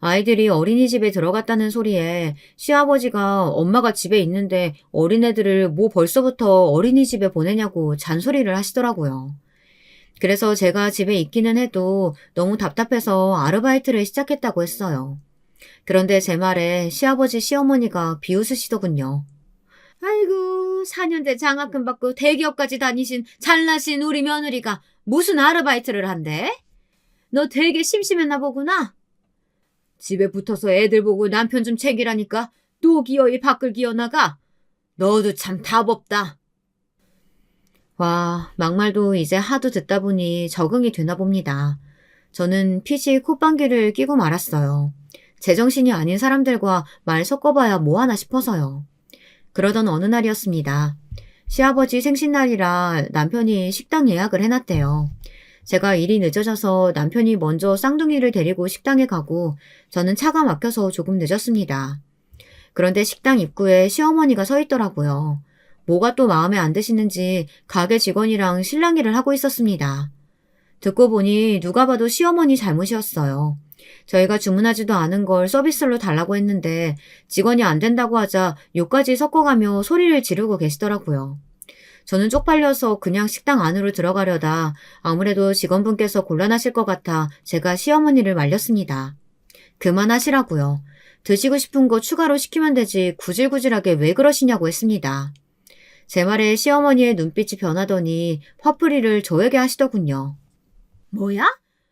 아이들이 어린이집에 들어갔다는 소리에 시아버지가 엄마가 집에 있는데 어린애들을 뭐 벌써부터 어린이집에 보내냐고 잔소리를 하시더라고요. 그래서 제가 집에 있기는 해도 너무 답답해서 아르바이트를 시작했다고 했어요. 그런데 제 말에 시아버지 시어머니가 비웃으시더군요. 아이고 4년제 장학금 받고 대기업까지 다니신 잘나신 우리 며느리가 무슨 아르바이트를 한대? 너 되게 심심했나 보구나. 집에 붙어서 애들 보고 남편 좀 챙기라니까 또 기어이 밖을 기어나가. 너도 참 답 없다. 와, 막말도 이제 하도 듣다 보니 적응이 되나 봅니다. 저는 피식 콧방귀를 끼고 말았어요. 제정신이 아닌 사람들과 말 섞어봐야 뭐하나 싶어서요. 그러던 어느 날이었습니다. 시아버지 생신날이라 남편이 식당 예약을 해놨대요. 제가 일이 늦어져서 남편이 먼저 쌍둥이를 데리고 식당에 가고 저는 차가 막혀서 조금 늦었습니다. 그런데 식당 입구에 시어머니가 서 있더라고요. 뭐가 또 마음에 안 드시는지 가게 직원이랑 실랑이를 하고 있었습니다. 듣고 보니 누가 봐도 시어머니 잘못이었어요. 저희가 주문하지도 않은 걸 서비스로 달라고 했는데 직원이 안 된다고 하자 욕까지 섞어가며 소리를 지르고 계시더라고요. 저는 쪽팔려서 그냥 식당 안으로 들어가려다 아무래도 직원분께서 곤란하실 것 같아 제가 시어머니를 말렸습니다. 그만하시라고요. 드시고 싶은 거 추가로 시키면 되지 구질구질하게 왜 그러시냐고 했습니다. 제 말에 시어머니의 눈빛이 변하더니 화풀이를 저에게 하시더군요. 뭐야?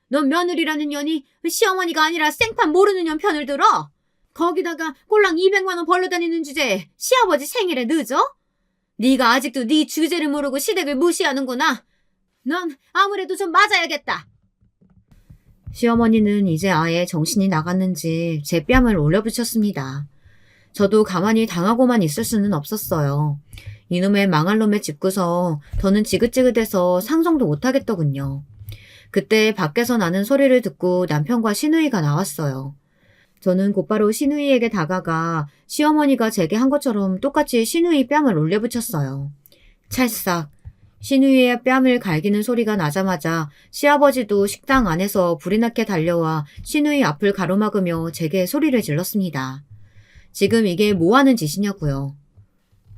넌 며느리라는 년이 시어머니가 아니라 생판 모르는 년 편을 들어? 거기다가 꼴랑 200만 원 벌러 다니는 주제에 시아버지 생일에 늦어? 네가 아직도 네 주제를 모르고 시댁을 무시하는구나. 넌 아무래도 좀 맞아야겠다. 시어머니는 이제 아예 정신이 나갔는지 제 뺨을 올려붙였습니다. 저도 가만히 당하고만 있을 수는 없었어요. 이놈의 망할 놈의 집구서 더는 지긋지긋해서 상정도 못하겠더군요. 그때 밖에서 나는 소리를 듣고 남편과 시누이가 나왔어요. 저는 곧바로 시누이에게 다가가 시어머니가 제게 한 것처럼 똑같이 시누이 뺨을 올려붙였어요. 찰싹. 시누이의 뺨을 갈기는 소리가 나자마자 시아버지도 식당 안에서 불이 나게 달려와 시누이 앞을 가로막으며 제게 소리를 질렀습니다. 지금 이게 뭐하는 짓이냐고요.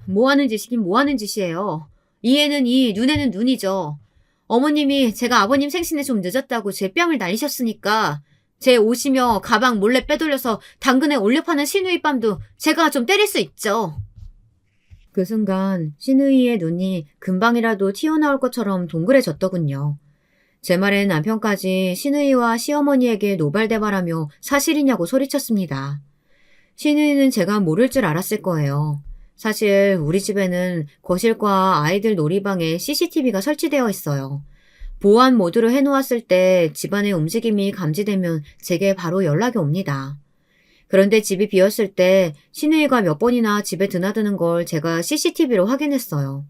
뭐하는 짓이긴 뭐하는 짓이에요. 이에는 이, 눈에는 눈이죠. 어머님이 제가 아버님 생신에 좀 늦었다고 제 뺨을 날리셨으니까 제 옷이며 가방 몰래 빼돌려서 당근에 올려 파는 시누이 뺨도 제가 좀 때릴 수 있죠. 그 순간 시누이의 눈이 금방이라도 튀어나올 것처럼 동그래졌더군요. 제 말에 남편까지 시누이와 시어머니에게 노발대발하며 사실이냐고 소리쳤습니다. 시누이는 제가 모를 줄 알았을 거예요. 사실 우리 집에는 거실과 아이들 놀이방에 CCTV가 설치되어 있어요. 보안 모드로 해놓았을 때 집안의 움직임이 감지되면 제게 바로 연락이 옵니다. 그런데 집이 비었을 때 시누이가 몇 번이나 집에 드나드는 걸 제가 CCTV로 확인했어요.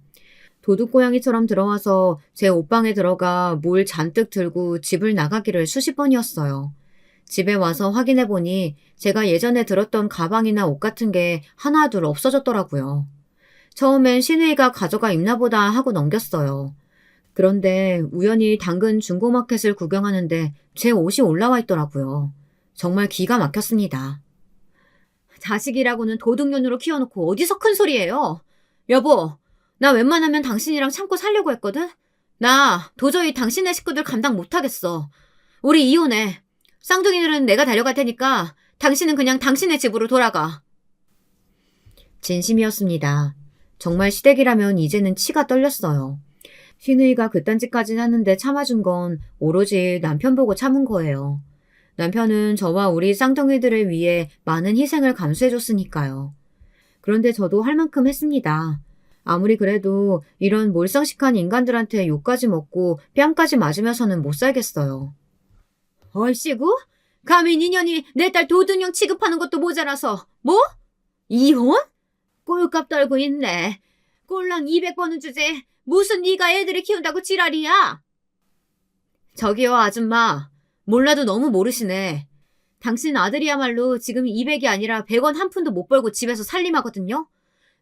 도둑고양이처럼 들어와서 제 옷방에 들어가 뭘 잔뜩 들고 집을 나가기를 수십 번이었어요. 집에 와서 확인해보니 제가 예전에 들었던 가방이나 옷 같은 게 하나둘 없어졌더라고요. 처음엔 시누이가 가져가 입나 보다 하고 넘겼어요. 그런데 우연히 당근 중고마켓을 구경하는데 제 옷이 올라와 있더라고요. 정말 기가 막혔습니다. 자식이라고는 도둑년으로 키워놓고 어디서 큰 소리예요? 여보, 나 웬만하면 당신이랑 참고 살려고 했거든? 나 도저히 당신네 식구들 감당 못하겠어. 우리 이혼해. 쌍둥이들은 내가 데려갈 테니까 당신은 그냥 당신의 집으로 돌아가. 진심이었습니다. 정말 시댁이라면 이제는 치가 떨렸어요. 시누이가 그딴 짓까진 하는데 참아준 건 오로지 남편 보고 참은 거예요. 남편은 저와 우리 쌍둥이들을 위해 많은 희생을 감수해줬으니까요. 그런데 저도 할 만큼 했습니다. 아무리 그래도 이런 몰상식한 인간들한테 욕까지 먹고 뺨까지 맞으면서는 못 살겠어요. 얼씨구? 감히 니년이 내 딸 도둑년 취급하는 것도 모자라서 뭐? 이혼? 꼴값 떨고 있네. 꼴랑 200번은 주제 무슨 네가 애들을 키운다고 지랄이야? 저기요 아줌마. 몰라도 너무 모르시네. 당신 아들이야말로 지금 200이 아니라 100원 한 푼도 못 벌고 집에서 살림하거든요?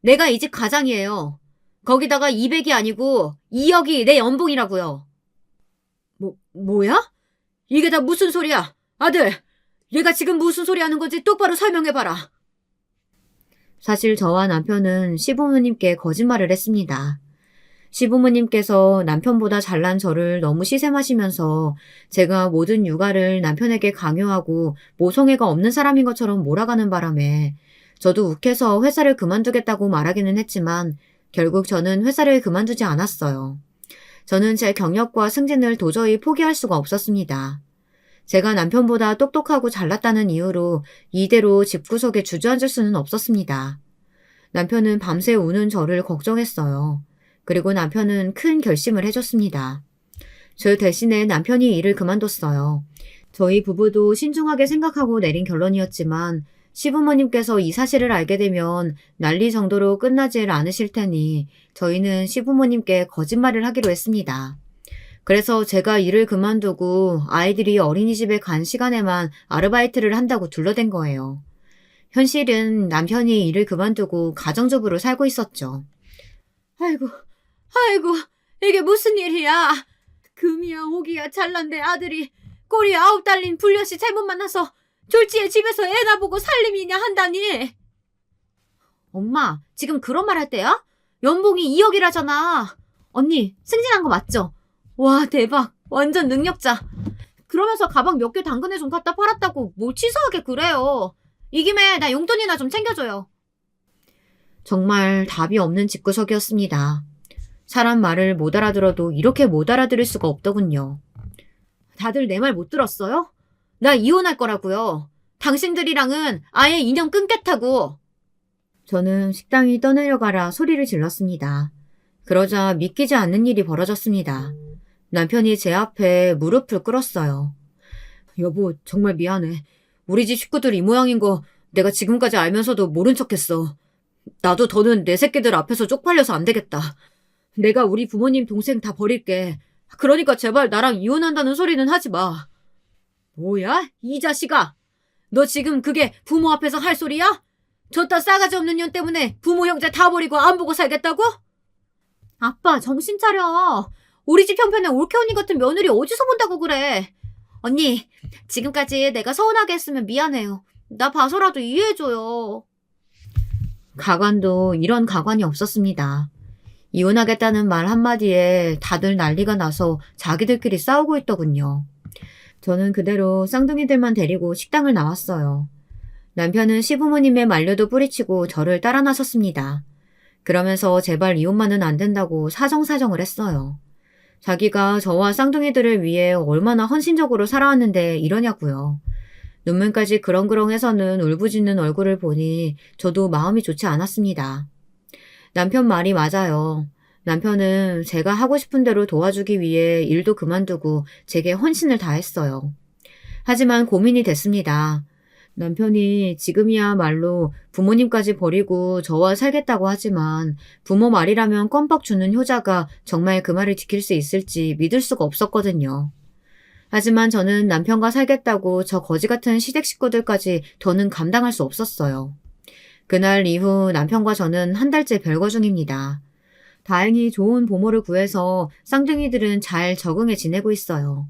내가 이 집 가장이에요. 거기다가 200이 아니고 2억이 내 연봉이라고요. 뭐야? 이게 다 무슨 소리야? 아들, 얘가 지금 무슨 소리 하는 건지 똑바로 설명해봐라. 사실 저와 남편은 시부모님께 거짓말을 했습니다. 시부모님께서 남편보다 잘난 저를 너무 시샘하시면서 제가 모든 육아를 남편에게 강요하고 모성애가 없는 사람인 것처럼 몰아가는 바람에 저도 욱해서 회사를 그만두겠다고 말하기는 했지만 결국 저는 회사를 그만두지 않았어요. 저는 제 경력과 승진을 도저히 포기할 수가 없었습니다. 제가 남편보다 똑똑하고 잘났다는 이유로 이대로 집구석에 주저앉을 수는 없었습니다. 남편은 밤새 우는 저를 걱정했어요. 그리고 남편은 큰 결심을 해줬습니다. 저 대신에 남편이 일을 그만뒀어요. 저희 부부도 신중하게 생각하고 내린 결론이었지만 시부모님께서 이 사실을 알게 되면 난리 정도로 끝나질 않으실 테니 저희는 시부모님께 거짓말을 하기로 했습니다. 그래서 제가 일을 그만두고 아이들이 어린이집에 간 시간에만 아르바이트를 한다고 둘러댄 거예요. 현실은 남편이 일을 그만두고 가정주부로 살고 있었죠. 아이고, 이게 무슨 일이야. 금이야 오기야 잘난 내 아들이 꼬리 9 달린 불려씨 잘못 만나서 졸지에 집에서 애나 보고 살림이냐 한다니. 엄마, 지금 그런 말 할 때야? 연봉이 2억이라잖아. 언니, 승진한 거 맞죠? 와, 대박. 완전 능력자. 그러면서 가방 몇 개 당근에 좀 갖다 팔았다고 뭘 치사하게 그래요. 이 김에 나 용돈이나 좀 챙겨줘요. 정말 답이 없는 집구석이었습니다. 사람 말을 못 알아들어도 이렇게 못 알아들을 수가 없더군요. 다들 내 말 못 들었어요? 나 이혼할 거라고요. 당신들이랑은 아예 인연 끊겠다고. 저는 식당이 떠내려가라 소리를 질렀습니다. 그러자 믿기지 않는 일이 벌어졌습니다. 남편이 제 앞에 무릎을 꿇었어요. 여보, 정말 미안해. 우리 집 식구들 이 모양인 거 내가 지금까지 알면서도 모른 척했어. 나도 더는 내 새끼들 앞에서 쪽팔려서 안 되겠다. 내가 우리 부모님 동생 다 버릴게. 그러니까 제발 나랑 이혼한다는 소리는 하지 마. 뭐야? 이 자식아! 너 지금 그게 부모 앞에서 할 소리야? 저따 싸가지 없는 년 때문에 부모 형제 다 버리고 안 보고 살겠다고? 아빠, 정신 차려. 우리 집 형편에 올케 언니 같은 며느리 어디서 본다고 그래. 언니, 지금까지 내가 서운하게 했으면 미안해요. 나 봐서라도 이해해줘요. 가관도 이런 가관이 없었습니다. 이혼하겠다는 말 한마디에 다들 난리가 나서 자기들끼리 싸우고 있더군요. 저는 그대로 쌍둥이들만 데리고 식당을 나왔어요. 남편은 시부모님의 만류도 뿌리치고 저를 따라 나섰습니다. 그러면서 제발 이혼만은 안 된다고 사정사정을 했어요. 자기가 저와 쌍둥이들을 위해 얼마나 헌신적으로 살아왔는데 이러냐고요. 눈물까지 그렁그렁해서는 울부짖는 얼굴을 보니 저도 마음이 좋지 않았습니다. 남편 말이 맞아요. 남편은 제가 하고 싶은 대로 도와주기 위해 일도 그만두고 제게 헌신을 다했어요. 하지만 고민이 됐습니다. 남편이 지금이야말로 부모님까지 버리고 저와 살겠다고 하지만 부모 말이라면 껌뻑 주는 효자가 정말 그 말을 지킬 수 있을지 믿을 수가 없었거든요. 하지만 저는 남편과 살겠다고 저 거지 같은 시댁 식구들까지 더는 감당할 수 없었어요. 그날 이후 남편과 저는 한 달째 별거 중입니다. 다행히 좋은 보모를 구해서 쌍둥이들은 잘 적응해 지내고 있어요.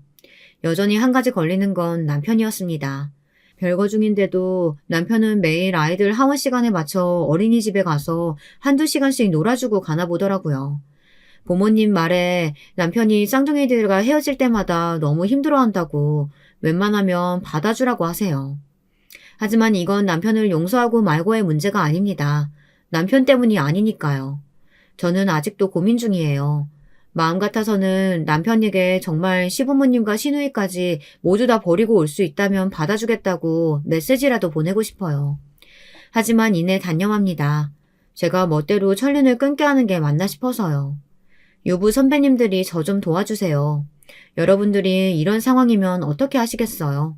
여전히 한 가지 걸리는 건 남편이었습니다. 별거 중인데도 남편은 매일 아이들 하원 시간에 맞춰 어린이집에 가서 한두 시간씩 놀아주고 가나 보더라고요. 부모님 말에 남편이 쌍둥이들과 헤어질 때마다 너무 힘들어한다고 웬만하면 받아주라고 하세요. 하지만 이건 남편을 용서하고 말고의 문제가 아닙니다. 남편 때문이 아니니까요. 저는 아직도 고민 중이에요. 마음 같아서는 남편에게 정말 시부모님과 시누이까지 모두 다 버리고 올 수 있다면 받아주겠다고 메시지라도 보내고 싶어요. 하지만 이내 단념합니다. 제가 멋대로 천륜을 끊게 하는 게 맞나 싶어서요. 유부 선배님들이 저 좀 도와주세요. 여러분들이 이런 상황이면 어떻게 하시겠어요?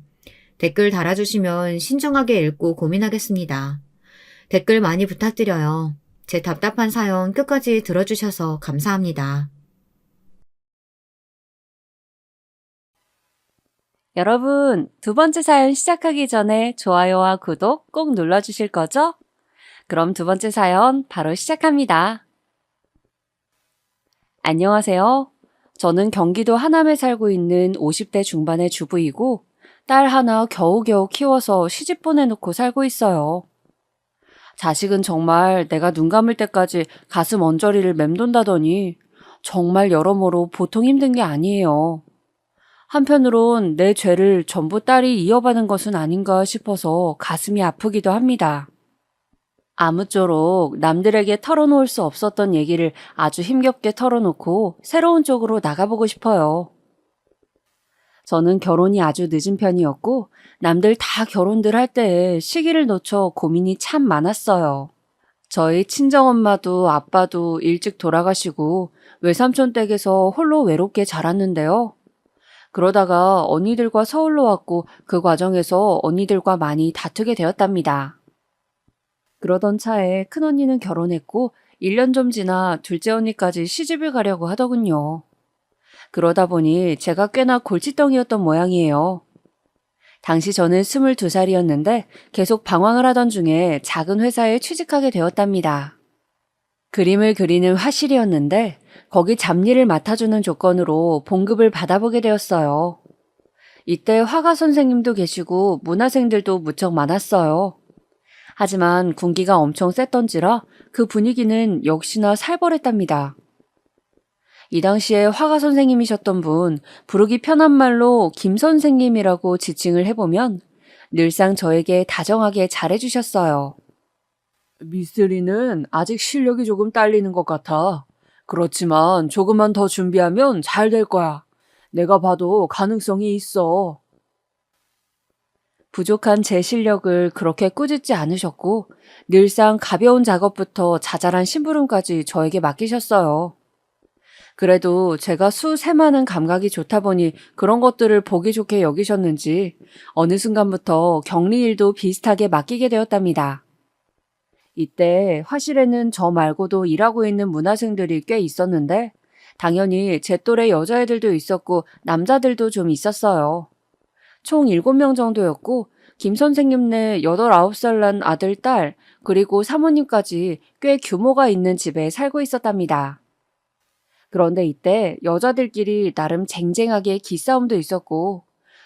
댓글 달아주시면 신중하게 읽고 고민하겠습니다. 댓글 많이 부탁드려요. 제 답답한 사연 끝까지 들어주셔서 감사합니다. 여러분, 두 번째 사연 시작하기 전에 좋아요와 구독 꼭 눌러주실 거죠? 그럼 두 번째 사연 바로 시작합니다. 안녕하세요. 저는 경기도 하남에 살고 있는 50대 중반의 주부이고 딸 하나 겨우겨우 키워서 시집 보내놓고 살고 있어요. 자식은 정말 내가 눈 감을 때까지 가슴 언저리를 맴돈다더니 정말 여러모로 보통 힘든 게 아니에요. 한편으론 내 죄를 전부 딸이 이어받은 것은 아닌가 싶어서 가슴이 아프기도 합니다. 아무쪼록 남들에게 털어놓을 수 없었던 얘기를 아주 힘겹게 털어놓고 새로운 쪽으로 나가보고 싶어요. 저는 결혼이 아주 늦은 편이었고 남들 다 결혼들 할 때에 시기를 놓쳐 고민이 참 많았어요. 저희 친정엄마도 아빠도 일찍 돌아가시고 외삼촌 댁에서 홀로 외롭게 자랐는데요. 그러다가 언니들과 서울로 왔고 그 과정에서 언니들과 많이 다투게 되었답니다. 그러던 차에 큰언니는 결혼했고 1년 좀 지나 둘째 언니까지 시집을 가려고 하더군요. 그러다 보니 제가 꽤나 골칫덩이였던 모양이에요. 당시 저는 22살이었는데 계속 방황을 하던 중에 작은 회사에 취직하게 되었답니다. 그림을 그리는 화실이었는데 거기 잡일을 맡아주는 조건으로 봉급을 받아보게 되었어요. 이때 화가 선생님도 계시고 문화생들도 무척 많았어요. 하지만 군기가 엄청 셌던지라 그 분위기는 역시나 살벌했답니다. 이 당시에 화가 선생님이셨던 분, 부르기 편한 말로 김 선생님이라고 지칭을 해보면 늘상 저에게 다정하게 잘해주셨어요. 미쓰리는 아직 실력이 조금 딸리는 것 같아. 그렇지만 조금만 더 준비하면 잘 될 거야. 내가 봐도 가능성이 있어. 부족한 제 실력을 그렇게 꾸짖지 않으셨고 늘상 가벼운 작업부터 자잘한 심부름까지 저에게 맡기셨어요. 그래도 제가 수세마는 감각이 좋다 보니 그런 것들을 보기 좋게 여기셨는지 어느 순간부터 격리 일도 비슷하게 맡기게 되었답니다. 이때 화실에는 저 말고도 일하고 있는 문화생들이 꽤 있었는데 당연히 제 또래 여자애들도 있었고 남자들도 좀 있었어요. 총 7명 정도였고 김 선생님네 8, 9살 난 아들, 딸, 그리고 사모님까지 꽤 규모가 있는 집에 살고 있었답니다. 그런데 이때 여자들끼리 나름 쟁쟁하게 기싸움도 있었고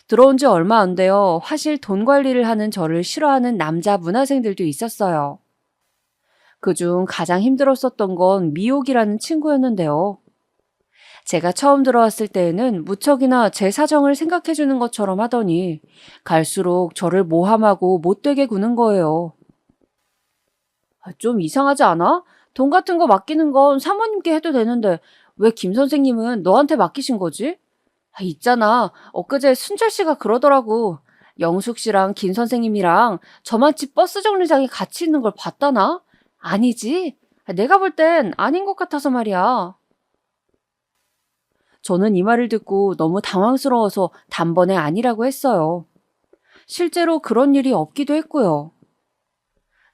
들어온 지 얼마 안 되어 화실 돈 관리를 하는 저를 싫어하는 남자 문화생들도 있었어요. 그중 가장 힘들었었던 건 미옥이라는 친구였는데요. 제가 처음 들어왔을 때에는 무척이나 제 사정을 생각해주는 것처럼 하더니 갈수록 저를 모함하고 못되게 구는 거예요. 좀 이상하지 않아? 돈 같은 거 맡기는 건 사모님께 해도 되는데 왜 김 선생님은 너한테 맡기신 거지? 있잖아. 엊그제 순철 씨가 그러더라고. 영숙 씨랑 김 선생님이랑 저만치 버스 정류장에 같이 있는 걸 봤다나? 아니지. 내가 볼 땐 아닌 것 같아서 말이야. 저는 이 말을 듣고 너무 당황스러워서 단번에 아니라고 했어요. 실제로 그런 일이 없기도 했고요.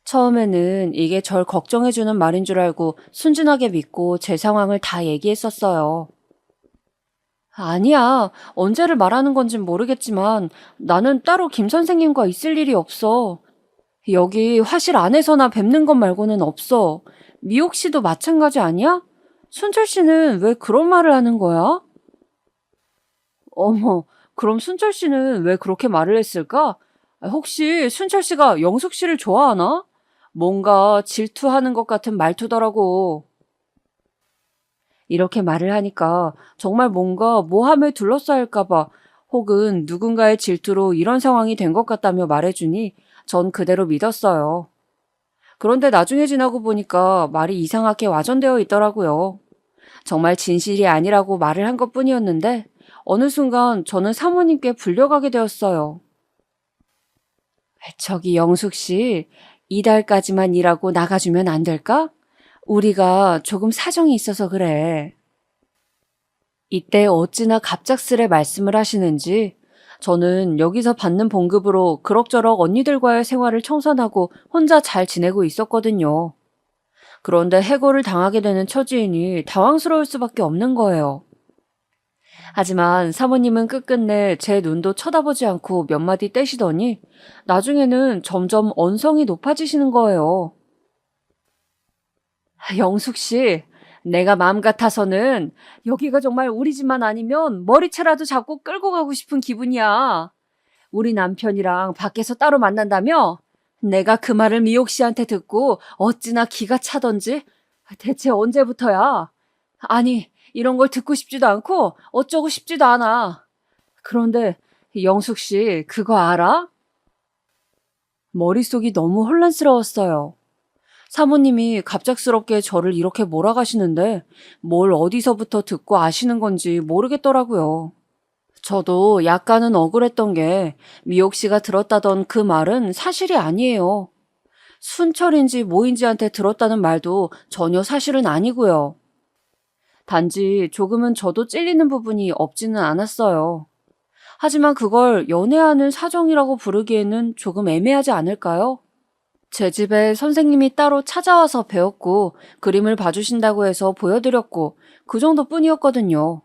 처음에는 이게 절 걱정해주는 말인 줄 알고 순진하게 믿고 제 상황을 다 얘기했었어요. 아니야. 언제를 말하는 건진 모르겠지만 나는 따로 김 선생님과 있을 일이 없어. 여기 화실 안에서나 뵙는 것 말고는 없어. 미옥 씨도 마찬가지 아니야? 순철 씨는 왜 그런 말을 하는 거야? 어머, 그럼 순철 씨는 왜 그렇게 말을 했을까? 혹시 순철 씨가 영숙 씨를 좋아하나? 뭔가 질투하는 것 같은 말투더라고. 이렇게 말을 하니까 정말 뭔가 모함에 둘러싸일까봐 혹은 누군가의 질투로 이런 상황이 된 것 같다며 말해주니 전 그대로 믿었어요. 그런데 나중에 지나고 보니까 말이 이상하게 와전되어 있더라고요. 정말 진실이 아니라고 말을 한 것뿐이었는데 어느 순간 저는 사모님께 불려가게 되었어요. 저기 영숙 씨, 이달까지만 일하고 나가주면 안 될까? 우리가 조금 사정이 있어서 그래. 이때 어찌나 갑작스레 말씀을 하시는지 저는 여기서 받는 봉급으로 그럭저럭 언니들과의 생활을 청산하고 혼자 잘 지내고 있었거든요. 그런데 해고를 당하게 되는 처지이니 당황스러울 수밖에 없는 거예요. 하지만 사모님은 끝끝내 제 눈도 쳐다보지 않고 몇 마디 떼시더니 나중에는 점점 언성이 높아지시는 거예요. 영숙 씨, 내가 마음 같아서는 여기가 정말 우리 집만 아니면 머리채라도 잡고 끌고 가고 싶은 기분이야. 우리 남편이랑 밖에서 따로 만난다며? 내가 그 말을 미옥 씨한테 듣고 어찌나 기가 차던지. 대체 언제부터야? 아니, 이런 걸 듣고 싶지도 않고 어쩌고 싶지도 않아. 그런데 영숙 씨, 그거 알아? 머릿속이 너무 혼란스러웠어요. 사모님이 갑작스럽게 저를 이렇게 몰아가시는데 뭘 어디서부터 듣고 아시는 건지 모르겠더라고요. 저도 약간은 억울했던 게 미옥 씨가 들었다던 그 말은 사실이 아니에요. 순철인지 뭐인지한테 들었다는 말도 전혀 사실은 아니고요. 단지 조금은 저도 찔리는 부분이 없지는 않았어요. 하지만 그걸 연애하는 사정이라고 부르기에는 조금 애매하지 않을까요? 제 집에 선생님이 따로 찾아와서 배웠고 그림을 봐주신다고 해서 보여드렸고 그 정도뿐이었거든요.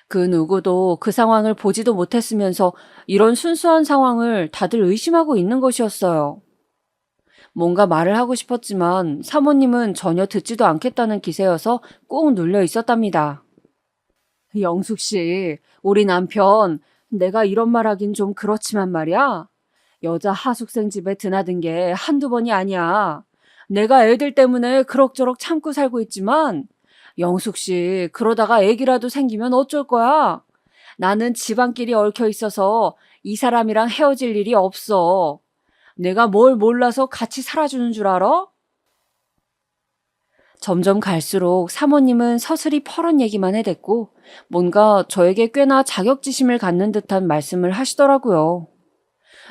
그 누구도 그 상황을 보지도 못했으면서 이런 순수한 상황을 다들 의심하고 있는 것이었어요. 뭔가 말을 하고 싶었지만 사모님은 전혀 듣지도 않겠다는 기세여서 꾹 눌려 있었답니다. 영숙 씨, 우리 남편, 내가 이런 말 하긴 좀 그렇지만 말이야. 여자 하숙생 집에 드나든 게 한두 번이 아니야. 내가 애들 때문에 그럭저럭 참고 살고 있지만 영숙 씨, 그러다가 애기라도 생기면 어쩔 거야? 나는 집안끼리 얽혀 있어서 이 사람이랑 헤어질 일이 없어. 내가 뭘 몰라서 같이 살아주는 줄 알아? 점점 갈수록 사모님은 서슬이 퍼런 얘기만 해댔고 뭔가 저에게 꽤나 자격지심을 갖는 듯한 말씀을 하시더라고요.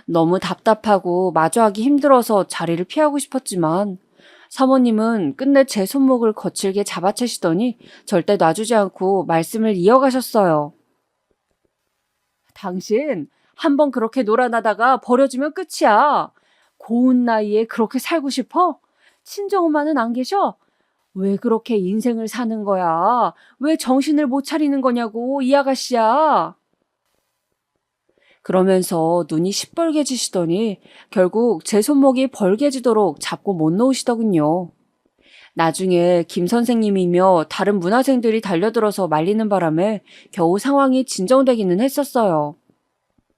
너무 답답하고 마주하기 힘들어서 자리를 피하고 싶었지만 사모님은 끝내 제 손목을 거칠게 잡아채시더니 절대 놔주지 않고 말씀을 이어가셨어요. 당신 한번 그렇게 놀아나다가 버려지면 끝이야. 고운 나이에 그렇게 살고 싶어? 친정엄마는 안 계셔? 왜 그렇게 인생을 사는 거야? 왜 정신을 못 차리는 거냐고, 이 아가씨야. 그러면서 눈이 시뻘개지시더니 결국 제 손목이 벌개지도록 잡고 못 놓으시더군요. 나중에 김 선생님이며 다른 문화생들이 달려들어서 말리는 바람에 겨우 상황이 진정되기는 했었어요.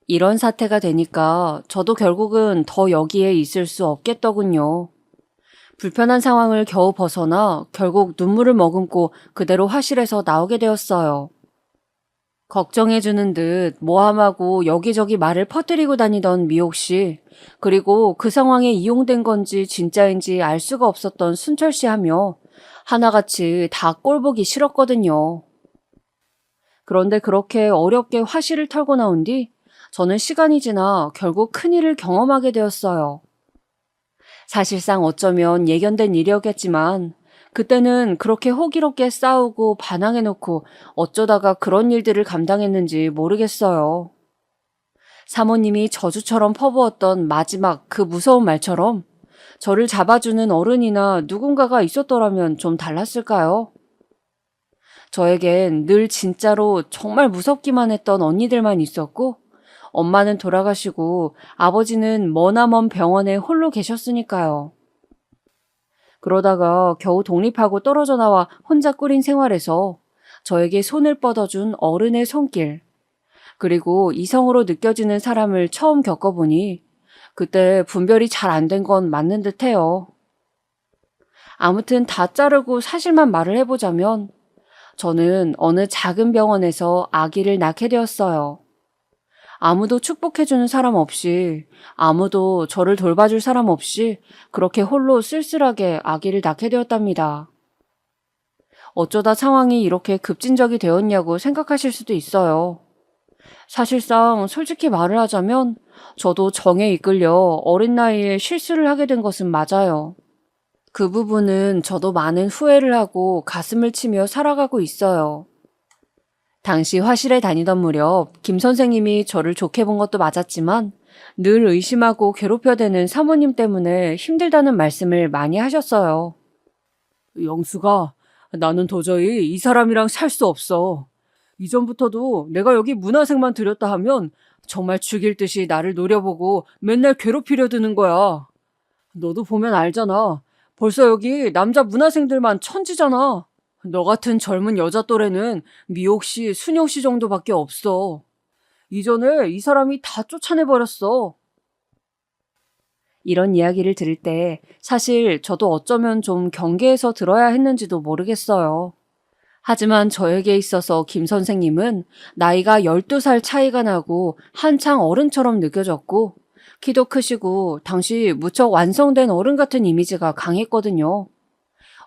이런 사태가 되니까 저도 결국은 더 여기에 있을 수 없겠더군요. 불편한 상황을 겨우 벗어나 결국 눈물을 머금고 그대로 화실에서 나오게 되었어요. 걱정해주는 듯 모함하고 여기저기 말을 퍼뜨리고 다니던 미옥 씨, 그리고 그 상황에 이용된 건지 진짜인지 알 수가 없었던 순철 씨 하며 하나같이 다 꼴보기 싫었거든요. 그런데 그렇게 어렵게 화실을 털고 나온 뒤 저는 시간이 지나 결국 큰일을 경험하게 되었어요. 사실상 어쩌면 예견된 일이었겠지만 그때는 그렇게 호기롭게 싸우고 반항해놓고 어쩌다가 그런 일들을 감당했는지 모르겠어요. 사모님이 저주처럼 퍼부었던 마지막 그 무서운 말처럼 저를 잡아주는 어른이나 누군가가 있었더라면 좀 달랐을까요? 저에겐 늘 진짜로 정말 무섭기만 했던 언니들만 있었고 엄마는 돌아가시고 아버지는 머나먼 병원에 홀로 계셨으니까요. 그러다가 겨우 독립하고 떨어져 나와 혼자 꾸린 생활에서 저에게 손을 뻗어준 어른의 손길, 그리고 이성으로 느껴지는 사람을 처음 겪어보니 그때 분별이 잘 안 된 건 맞는 듯해요. 아무튼 다 자르고 사실만 말을 해보자면 저는 어느 작은 병원에서 아기를 낳게 되었어요. 아무도 축복해주는 사람 없이, 아무도 저를 돌봐줄 사람 없이 그렇게 홀로 쓸쓸하게 아기를 낳게 되었답니다. 어쩌다 상황이 이렇게 급진적이 되었냐고 생각하실 수도 있어요. 사실상 솔직히 말을 하자면 저도 정에 이끌려 어린 나이에 실수를 하게 된 것은 맞아요. 그 부분은 저도 많은 후회를 하고 가슴을 치며 살아가고 있어요. 당시 화실에 다니던 무렵 김 선생님이 저를 좋게 본 것도 맞았지만 늘 의심하고 괴롭혀대는 사모님 때문에 힘들다는 말씀을 많이 하셨어요. 영수가, 나는 도저히 이 사람이랑 살 수 없어. 이전부터도 내가 여기 문화생만 들였다 하면 정말 죽일 듯이 나를 노려보고 맨날 괴롭히려 드는 거야. 너도 보면 알잖아. 벌써 여기 남자 문화생들만 천지잖아. 너 같은 젊은 여자 또래는 미옥 씨, 순영 씨 정도밖에 없어. 이전에 이 사람이 다 쫓아내버렸어. 이런 이야기를 들을 때 사실 저도 어쩌면 좀 경계해서 들어야 했는지도 모르겠어요. 하지만 저에게 있어서 김 선생님은 나이가 12살 차이가 나고 한창 어른처럼 느껴졌고 키도 크시고 당시 무척 완성된 어른 같은 이미지가 강했거든요.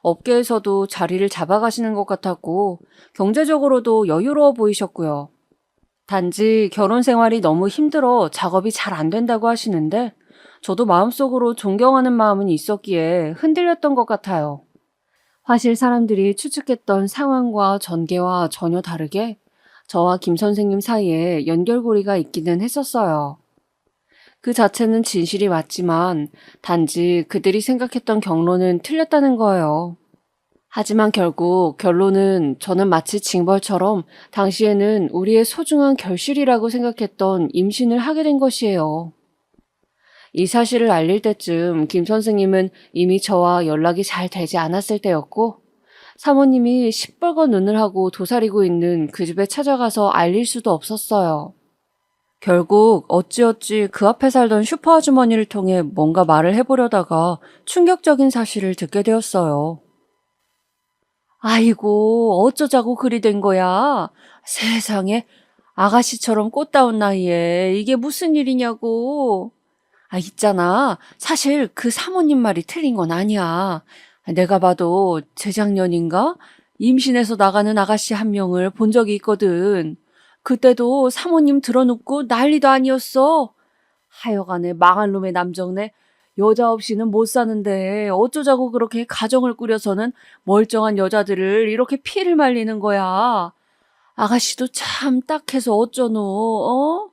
업계에서도 자리를 잡아가시는 것 같았고 경제적으로도 여유로워 보이셨고요. 단지 결혼 생활이 너무 힘들어 작업이 잘 안 된다고 하시는데 저도 마음속으로 존경하는 마음은 있었기에 흔들렸던 것 같아요. 화실 사람들이 추측했던 상황과 전개와 전혀 다르게 저와 김 선생님 사이에 연결고리가 있기는 했었어요. 그 자체는 진실이 맞지만 단지 그들이 생각했던 경로는 틀렸다는 거예요. 하지만 결국 결론은 저는 마치 징벌처럼 당시에는 우리의 소중한 결실이라고 생각했던 임신을 하게 된 것이에요. 이 사실을 알릴 때쯤 김 선생님은 이미 저와 연락이 잘 되지 않았을 때였고 사모님이 시뻘건 눈을 하고 도사리고 있는 그 집에 찾아가서 알릴 수도 없었어요. 결국 어찌어찌 그 앞에 살던 슈퍼 아주머니를 통해 뭔가 말을 해보려다가 충격적인 사실을 듣게 되었어요. 아이고, 어쩌자고 그리 된 거야. 세상에, 아가씨처럼 꽃다운 나이에 이게 무슨 일이냐고. 있잖아. 사실 그 사모님 말이 틀린 건 아니야. 내가 봐도 재작년인가? 임신해서 나가는 아가씨 한 명을 본 적이 있거든. 그때도 사모님 들어눕고 난리도 아니었어. 하여간에 망할 놈의 남정네. 여자 없이는 못 사는데 어쩌자고 그렇게 가정을 꾸려서는 멀쩡한 여자들을 이렇게 피를 말리는 거야. 아가씨도 참 딱해서 어쩌노, 어?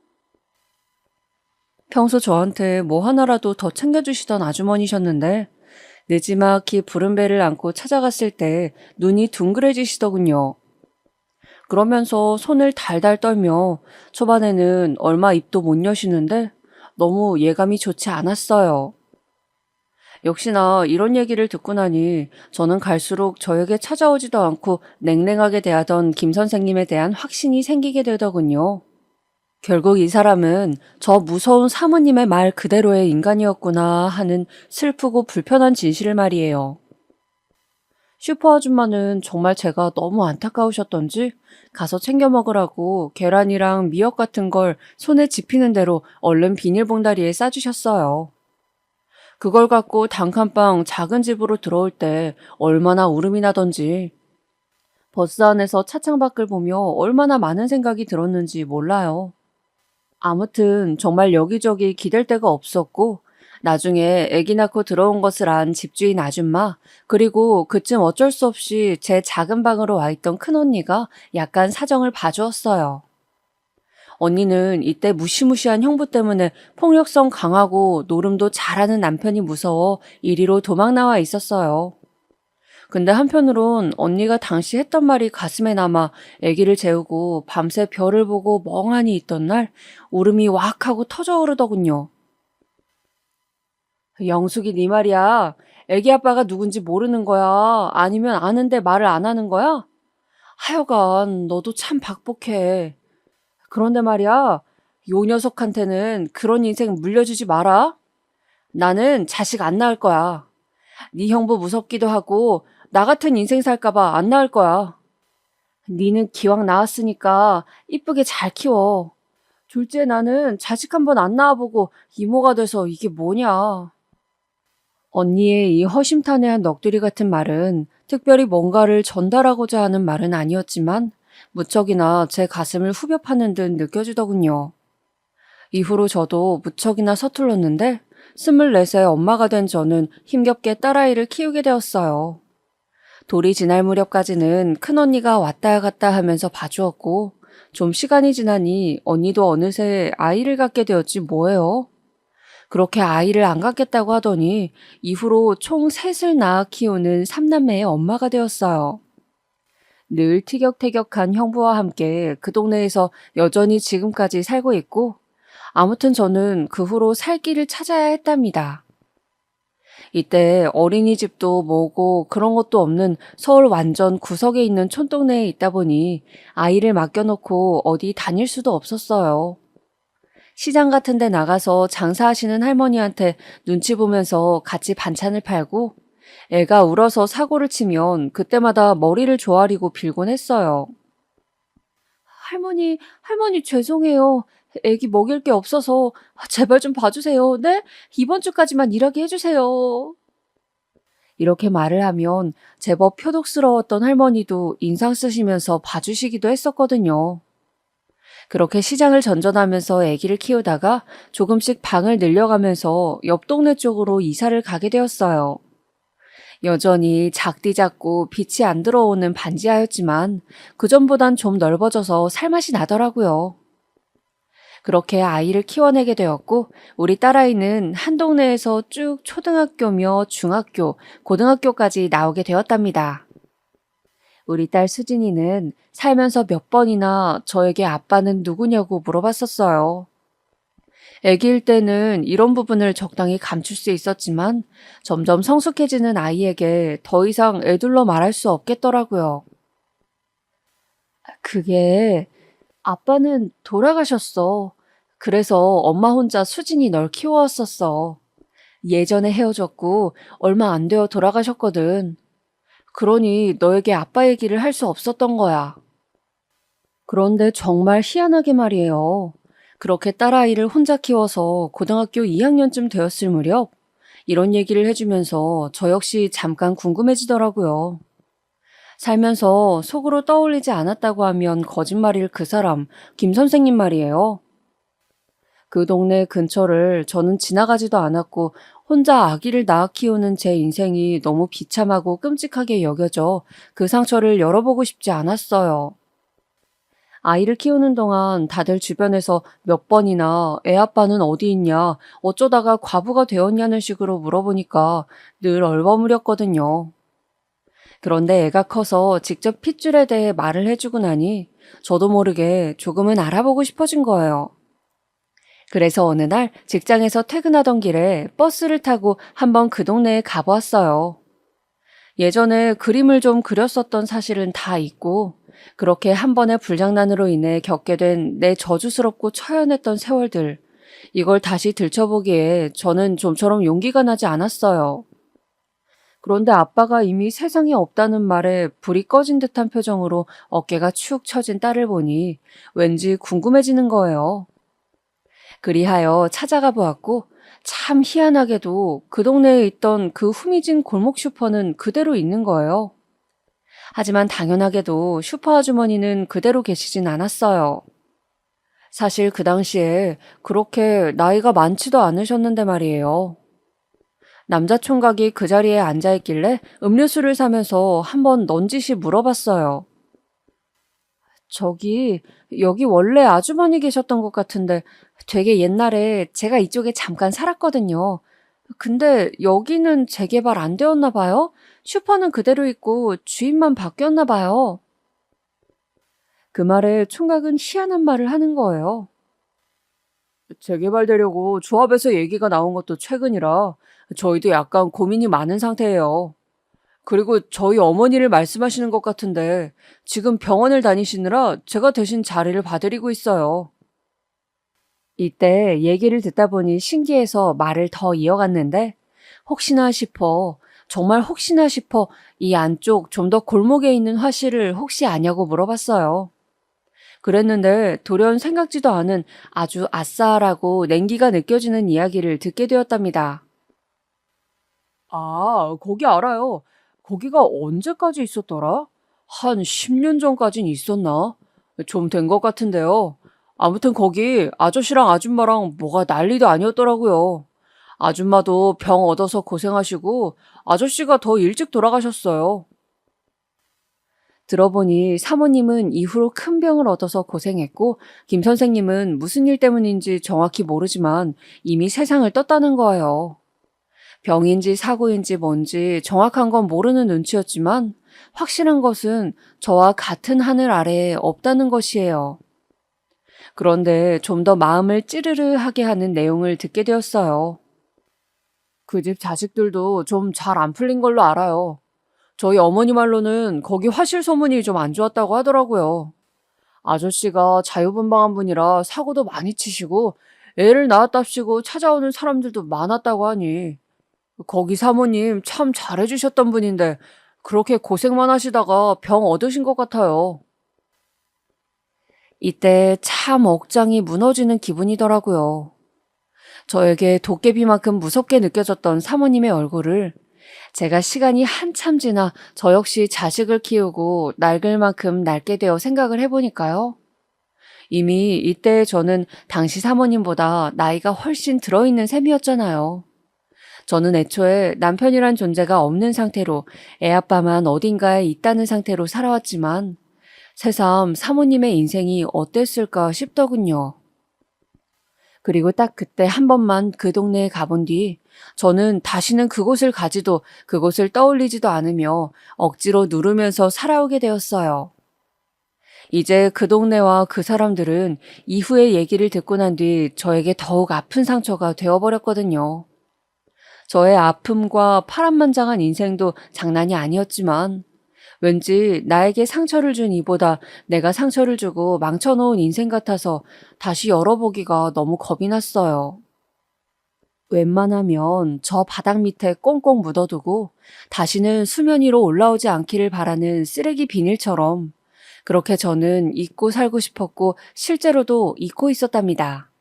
평소 저한테 뭐 하나라도 더 챙겨주시던 아주머니셨는데 느지막이 부른 배를 안고 찾아갔을 때 눈이 둥그레지시더군요. 그러면서 손을 달달 떨며 초반에는 얼마 입도 못 여시는데 너무 예감이 좋지 않았어요. 역시나 이런 얘기를 듣고 나니 저는 갈수록 저에게 찾아오지도 않고 냉랭하게 대하던 김 선생님에 대한 확신이 생기게 되더군요. 결국 이 사람은 저 무서운 사모님의 말 그대로의 인간이었구나 하는 슬프고 불편한 진실을 말이에요. 슈퍼 아줌마는 정말 제가 너무 안타까우셨던지 가서 챙겨 먹으라고 계란이랑 미역 같은 걸 손에 집히는 대로 얼른 비닐봉다리에 싸주셨어요. 그걸 갖고 단칸방 작은 집으로 들어올 때 얼마나 울음이 나던지 버스 안에서 차창 밖을 보며 얼마나 많은 생각이 들었는지 몰라요. 아무튼 정말 여기저기 기댈 데가 없었고 나중에 아기 낳고 들어온 것을 안 집주인 아줌마 그리고 그쯤 어쩔 수 없이 제 작은 방으로 와 있던 큰언니가 약간 사정을 봐주었어요. 언니는 이때 무시무시한 형부 때문에 폭력성 강하고 노름도 잘하는 남편이 무서워 이리로 도망 나와 있었어요. 근데 한편으론 언니가 당시 했던 말이 가슴에 남아 아기를 재우고 밤새 별을 보고 멍하니 있던 날 울음이 왁 하고 터져 오르더군요. 영숙이 네 말이야. 아기 아빠가 누군지 모르는 거야? 아니면 아는데 말을 안 하는 거야? 하여간 너도 참 박복해. 그런데 말이야, 요 녀석한테는 그런 인생 물려주지 마라. 나는 자식 안 낳을 거야. 네 형부 무섭기도 하고 나 같은 인생 살까봐 안 낳을 거야. 니는 기왕 낳았으니까 이쁘게 잘 키워. 둘째 나는 자식 한 번 안 낳아보고 이모가 돼서 이게 뭐냐. 언니의 이 허심탄회한 넋두리 같은 말은 특별히 뭔가를 전달하고자 하는 말은 아니었지만 무척이나 제 가슴을 후벼 파는 듯 느껴지더군요. 이후로 저도 무척이나 서툴렀는데 24세 엄마가 된 저는 힘겹게 딸아이를 키우게 되었어요. 돌이 지날 무렵까지는 큰언니가 왔다 갔다 하면서 봐주었고 좀 시간이 지나니 언니도 어느새 아이를 갖게 되었지 뭐예요. 그렇게 아이를 안 갖겠다고 하더니 이후로 총 셋을 낳아 키우는 3남매의 엄마가 되었어요. 늘 티격태격한 형부와 함께 그 동네에서 여전히 지금까지 살고 있고 아무튼 저는 그 후로 살 길을 찾아야 했답니다. 이때 어린이집도 뭐고 그런 것도 없는 서울 완전 구석에 있는 촌동네에 있다 보니 아이를 맡겨놓고 어디 다닐 수도 없었어요. 시장 같은 데 나가서 장사하시는 할머니한테 눈치 보면서 같이 반찬을 팔고 애가 울어서 사고를 치면 그때마다 머리를 조아리고 빌곤 했어요. 할머니 죄송해요. 애기 먹일 게 없어서 제발 좀 봐주세요. 네? 이번 주까지만 일하게 해주세요. 이렇게 말을 하면 제법 표독스러웠던 할머니도 인상 쓰시면서 봐주시기도 했었거든요. 그렇게 시장을 전전하면서 아기를 키우다가 조금씩 방을 늘려가면서 옆 동네 쪽으로 이사를 가게 되었어요. 여전히 작디 작고 빛이 안 들어오는 반지하였지만 그전보단 좀 넓어져서 살맛이 나더라고요. 그렇게 아이를 키워내게 되었고 우리 딸아이는 한 동네에서 쭉 초등학교며 중학교, 고등학교까지 나오게 되었답니다. 우리 딸 수진이는 살면서 몇 번이나 저에게 아빠는 누구냐고 물어봤었어요. 아기일 때는 이런 부분을 적당히 감출 수 있었지만 점점 성숙해지는 아이에게 더 이상 애둘러 말할 수 없겠더라고요. 그게 아빠는 돌아가셨어. 그래서 엄마 혼자 수진이 널 키워왔었어. 예전에 헤어졌고 얼마 안 되어 돌아가셨거든. 그러니 너에게 아빠 얘기를 할 수 없었던 거야. 그런데 정말 희한하게 말이에요. 그렇게 딸아이를 혼자 키워서 고등학교 2학년쯤 되었을 무렵 이런 얘기를 해주면서 저 역시 잠깐 궁금해지더라고요. 살면서 속으로 떠올리지 않았다고 하면 거짓말일 그 사람, 김 선생님 말이에요. 그 동네 근처를 저는 지나가지도 않았고 혼자 아기를 낳아 키우는 제 인생이 너무 비참하고 끔찍하게 여겨져 그 상처를 열어보고 싶지 않았어요. 아이를 키우는 동안 다들 주변에서 몇 번이나 애 아빠는 어디 있냐, 어쩌다가 과부가 되었냐는 식으로 물어보니까 늘 얼버무렸거든요. 그런데 애가 커서 직접 핏줄에 대해 말을 해주고 나니 저도 모르게 조금은 알아보고 싶어진 거예요. 그래서 어느 날 직장에서 퇴근하던 길에 버스를 타고 한번 그 동네에 가보았어요. 예전에 그림을 좀 그렸었던 사실은 다 잊고 그렇게 한 번의 불장난으로 인해 겪게 된 내 저주스럽고 처연했던 세월들, 이걸 다시 들춰보기에 저는 좀처럼 용기가 나지 않았어요. 그런데 아빠가 이미 세상에 없다는 말에 불이 꺼진 듯한 표정으로 어깨가 축 처진 딸을 보니 왠지 궁금해지는 거예요. 그리하여 찾아가 보았고 참 희한하게도 그 동네에 있던 그 후미진 골목 슈퍼는 그대로 있는 거예요. 하지만 당연하게도 슈퍼 아주머니는 그대로 계시진 않았어요. 사실 그 당시에 그렇게 나이가 많지도 않으셨는데 말이에요. 남자 총각이 그 자리에 앉아있길래 음료수를 사면서 한번 넌지시 물어봤어요. 저기, 여기 원래 아주머니 계셨던 것 같은데 되게 옛날에 제가 이쪽에 잠깐 살았거든요. 근데 여기는 재개발 안 되었나 봐요? 슈퍼는 그대로 있고 주인만 바뀌었나 봐요. 그 말에 총각은 희한한 말을 하는 거예요. 재개발되려고 조합에서 얘기가 나온 것도 최근이라 저희도 약간 고민이 많은 상태예요. 그리고 저희 어머니를 말씀하시는 것 같은데 지금 병원을 다니시느라 제가 대신 자리를 봐드리고 있어요. 이때 얘기를 듣다 보니 신기해서 말을 더 이어갔는데 혹시나 싶어, 정말 혹시나 싶어 이 안쪽 좀 더 골목에 있는 화실을 혹시 아냐고 물어봤어요. 그랬는데 돌연 생각지도 않은 아주 아싸하고 냉기가 느껴지는 이야기를 듣게 되었답니다. 아, 거기 알아요. 거기가 언제까지 있었더라? 한 10년 전까진 있었나? 좀 된 것 같은데요. 아무튼 거기 아저씨랑 아줌마랑 뭐가 난리도 아니었더라고요. 아줌마도 병 얻어서 고생하시고 아저씨가 더 일찍 돌아가셨어요. 들어보니 사모님은 이후로 큰 병을 얻어서 고생했고 김 선생님은 무슨 일 때문인지 정확히 모르지만 이미 세상을 떴다는 거예요. 병인지 사고인지 뭔지 정확한 건 모르는 눈치였지만 확실한 것은 저와 같은 하늘 아래에 없다는 것이에요. 그런데 좀 더 마음을 찌르르하게 하는 내용을 듣게 되었어요. 그 집 자식들도 좀 잘 안 풀린 걸로 알아요. 저희 어머니 말로는 거기 화실 소문이 좀 안 좋았다고 하더라고요. 아저씨가 자유분방한 분이라 사고도 많이 치시고 애를 낳았답시고 찾아오는 사람들도 많았다고 하니 거기 사모님 참 잘해주셨던 분인데 그렇게 고생만 하시다가 병 얻으신 것 같아요. 이때 참 억장이 무너지는 기분이더라고요. 저에게 도깨비만큼 무섭게 느껴졌던 사모님의 얼굴을 제가 시간이 한참 지나 저 역시 자식을 키우고 낡을 만큼 낡게 되어 생각을 해보니까요. 이미 이때 저는 당시 사모님보다 나이가 훨씬 들어있는 셈이었잖아요. 저는 애초에 남편이란 존재가 없는 상태로 애아빠만 어딘가에 있다는 상태로 살아왔지만 새삼 사모님의 인생이 어땠을까 싶더군요. 그리고 딱 그때 한 번만 그 동네에 가본 뒤 저는 다시는 그곳을 가지도 그곳을 떠올리지도 않으며 억지로 누르면서 살아오게 되었어요. 이제 그 동네와 그 사람들은 이후의 얘기를 듣고 난 뒤 저에게 더욱 아픈 상처가 되어버렸거든요. 저의 아픔과 파란만장한 인생도 장난이 아니었지만 왠지 나에게 상처를 준 이보다 내가 상처를 주고 망쳐놓은 인생 같아서 다시 열어보기가 너무 겁이 났어요. 웬만하면 저 바닥 밑에 꽁꽁 묻어두고 다시는 수면 위로 올라오지 않기를 바라는 쓰레기 비닐처럼 그렇게 저는 잊고 살고 싶었고 실제로도 잊고 있었답니다.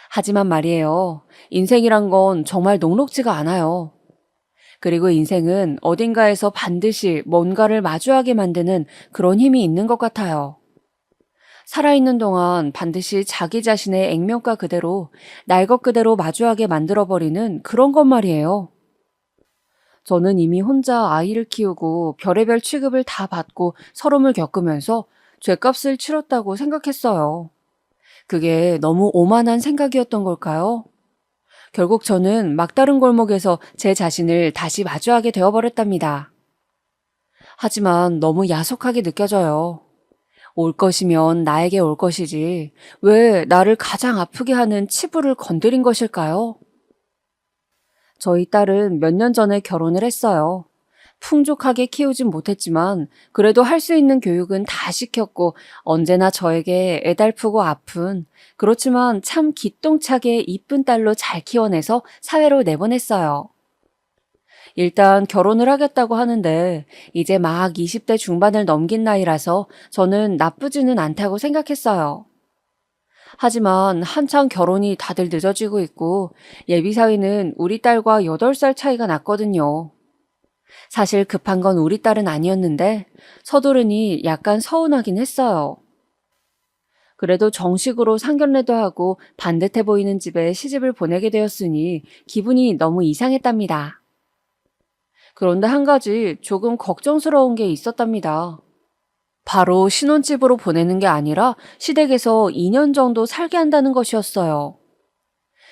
하지만 말이에요. 인생이란 건 정말 녹록지가 않아요. 그리고 인생은 어딘가에서 반드시 뭔가를 마주하게 만드는 그런 힘이 있는 것 같아요. 살아있는 동안 반드시 자기 자신의 액면가 그대로, 날 것 그대로 마주하게 만들어버리는 그런 것 말이에요. 저는 이미 혼자 아이를 키우고 별의별 취급을 다 받고 서름을 겪으면서 죗값을 치렀다고 생각했어요. 그게 너무 오만한 생각이었던 걸까요? 결국 저는 막다른 골목에서 제 자신을 다시 마주하게 되어버렸답니다. 하지만 너무 야속하게 느껴져요. 올 것이면 나에게 올 것이지 왜 나를 가장 아프게 하는 치부를 건드린 것일까요? 저희 딸은 몇 년 전에 결혼을 했어요. 풍족하게 키우진 못했지만 그래도 할 수 있는 교육은 다 시켰고 언제나 저에게 애달프고 아픈 그렇지만 참 기똥차게 이쁜 딸로 잘 키워내서 사회로 내보냈어요. 일단 결혼을 하겠다고 하는데 이제 막 20대 중반을 넘긴 나이라서 저는 나쁘지는 않다고 생각했어요. 하지만 한창 결혼이 다들 늦어지고 있고 예비 사위는 우리 딸과 8살 차이가 났거든요. 사실 급한 건 우리 딸은 아니었는데 서두르니 약간 서운하긴 했어요. 그래도 정식으로 상견례도 하고 반듯해 보이는 집에 시집을 보내게 되었으니 기분이 너무 이상했답니다. 그런데 한 가지 조금 걱정스러운 게 있었답니다. 바로 신혼집으로 보내는 게 아니라 시댁에서 2년 정도 살게 한다는 것이었어요.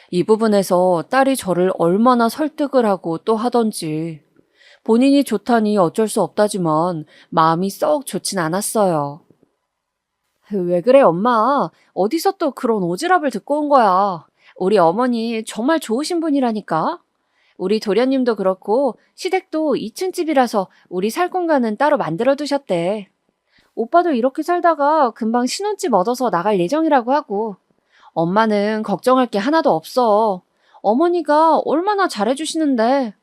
이 부분에서 딸이 저를 얼마나 설득을 하고 또 하던지 본인이 좋다니 어쩔 수 없다지만 마음이 썩 좋진 않았어요. 왜 그래, 엄마? 어디서 또 그런 오지랖을 듣고 온 거야? 우리 어머니 정말 좋으신 분이라니까? 우리 도련님도 그렇고 시댁도 2층 집이라서 우리 살 공간은 따로 만들어 두셨대. 오빠도 이렇게 살다가 금방 신혼집 얻어서 나갈 예정이라고 하고. 엄마는 걱정할 게 하나도 없어. 어머니가 얼마나 잘해주시는데.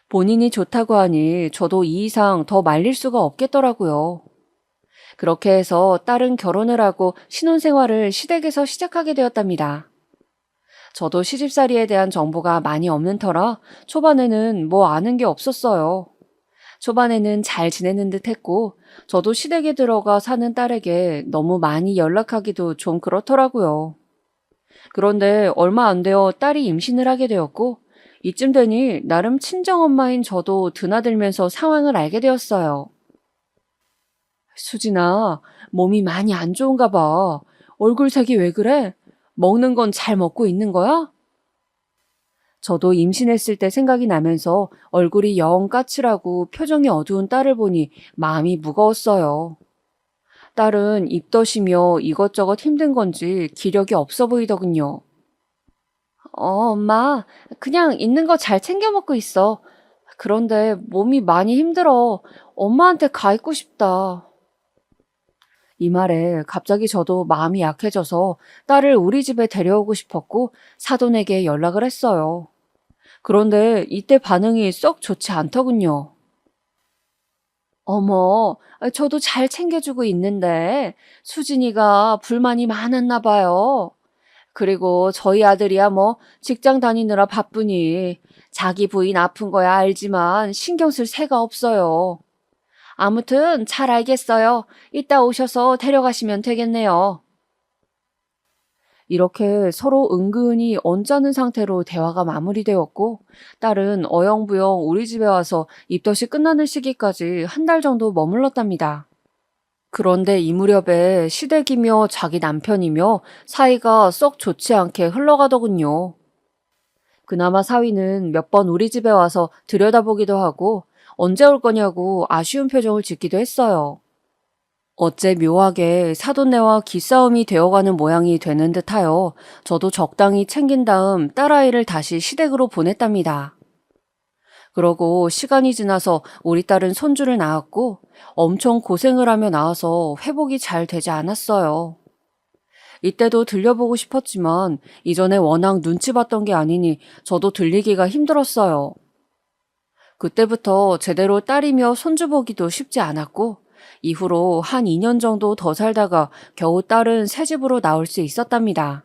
본인이 좋다고 하니 저도 이 이상 더 말릴 수가 없겠더라고요. 그렇게 해서 딸은 결혼을 하고 신혼생활을 시댁에서 시작하게 되었답니다. 저도 시집살이에 대한 정보가 많이 없는 터라 초반에는 뭐 아는 게 없었어요. 초반에는 잘 지내는 듯 했고 저도 시댁에 들어가 사는 딸에게 너무 많이 연락하기도 좀 그렇더라고요. 그런데 얼마 안 되어 딸이 임신을 하게 되었고 이쯤 되니 나름 친정엄마인 저도 드나들면서 상황을 알게 되었어요. 수진아, 몸이 많이 안 좋은가 봐. 얼굴색이 왜 그래? 먹는 건 잘 먹고 있는 거야? 저도 임신했을 때 생각이 나면서 얼굴이 영 까칠하고 표정이 어두운 딸을 보니 마음이 무거웠어요. 딸은 입덧이며 이것저것 힘든 건지 기력이 없어 보이더군요. 엄마, 그냥 있는 거 잘 챙겨 먹고 있어. 그런데 몸이 많이 힘들어. 엄마한테 가 있고 싶다. 이 말에 갑자기 저도 마음이 약해져서 딸을 우리 집에 데려오고 싶었고 사돈에게 연락을 했어요. 그런데 이때 반응이 썩 좋지 않더군요. 어머, 저도 잘 챙겨주고 있는데 수진이가 불만이 많았나 봐요. 그리고 저희 아들이야 뭐 직장 다니느라 바쁘니 자기 부인 아픈 거야 알지만 신경 쓸 새가 없어요. 아무튼 잘 알겠어요. 이따 오셔서 데려가시면 되겠네요. 이렇게 서로 은근히 언짢은 상태로 대화가 마무리되었고 딸은 어영부영 우리 집에 와서 입덧이 끝나는 시기까지 한 달 정도 머물렀답니다. 그런데 이 무렵에 시댁이며 자기 남편이며 사이가 썩 좋지 않게 흘러가더군요. 그나마 사위는 몇 번 우리 집에 와서 들여다보기도 하고 언제 올 거냐고 아쉬운 표정을 짓기도 했어요. 어째 묘하게 사돈네와 기싸움이 되어가는 모양이 되는 듯하여 저도 적당히 챙긴 다음 딸아이를 다시 시댁으로 보냈답니다. 그러고 시간이 지나서 우리 딸은 손주를 낳았고 엄청 고생을 하며 낳아서 회복이 잘 되지 않았어요. 이때도 들려보고 싶었지만 이전에 워낙 눈치 봤던 게 아니니 저도 들리기가 힘들었어요. 그때부터 제대로 딸이며 손주 보기도 쉽지 않았고 이후로 한 2년 정도 더 살다가 겨우 딸은 새 집으로 나올 수 있었답니다.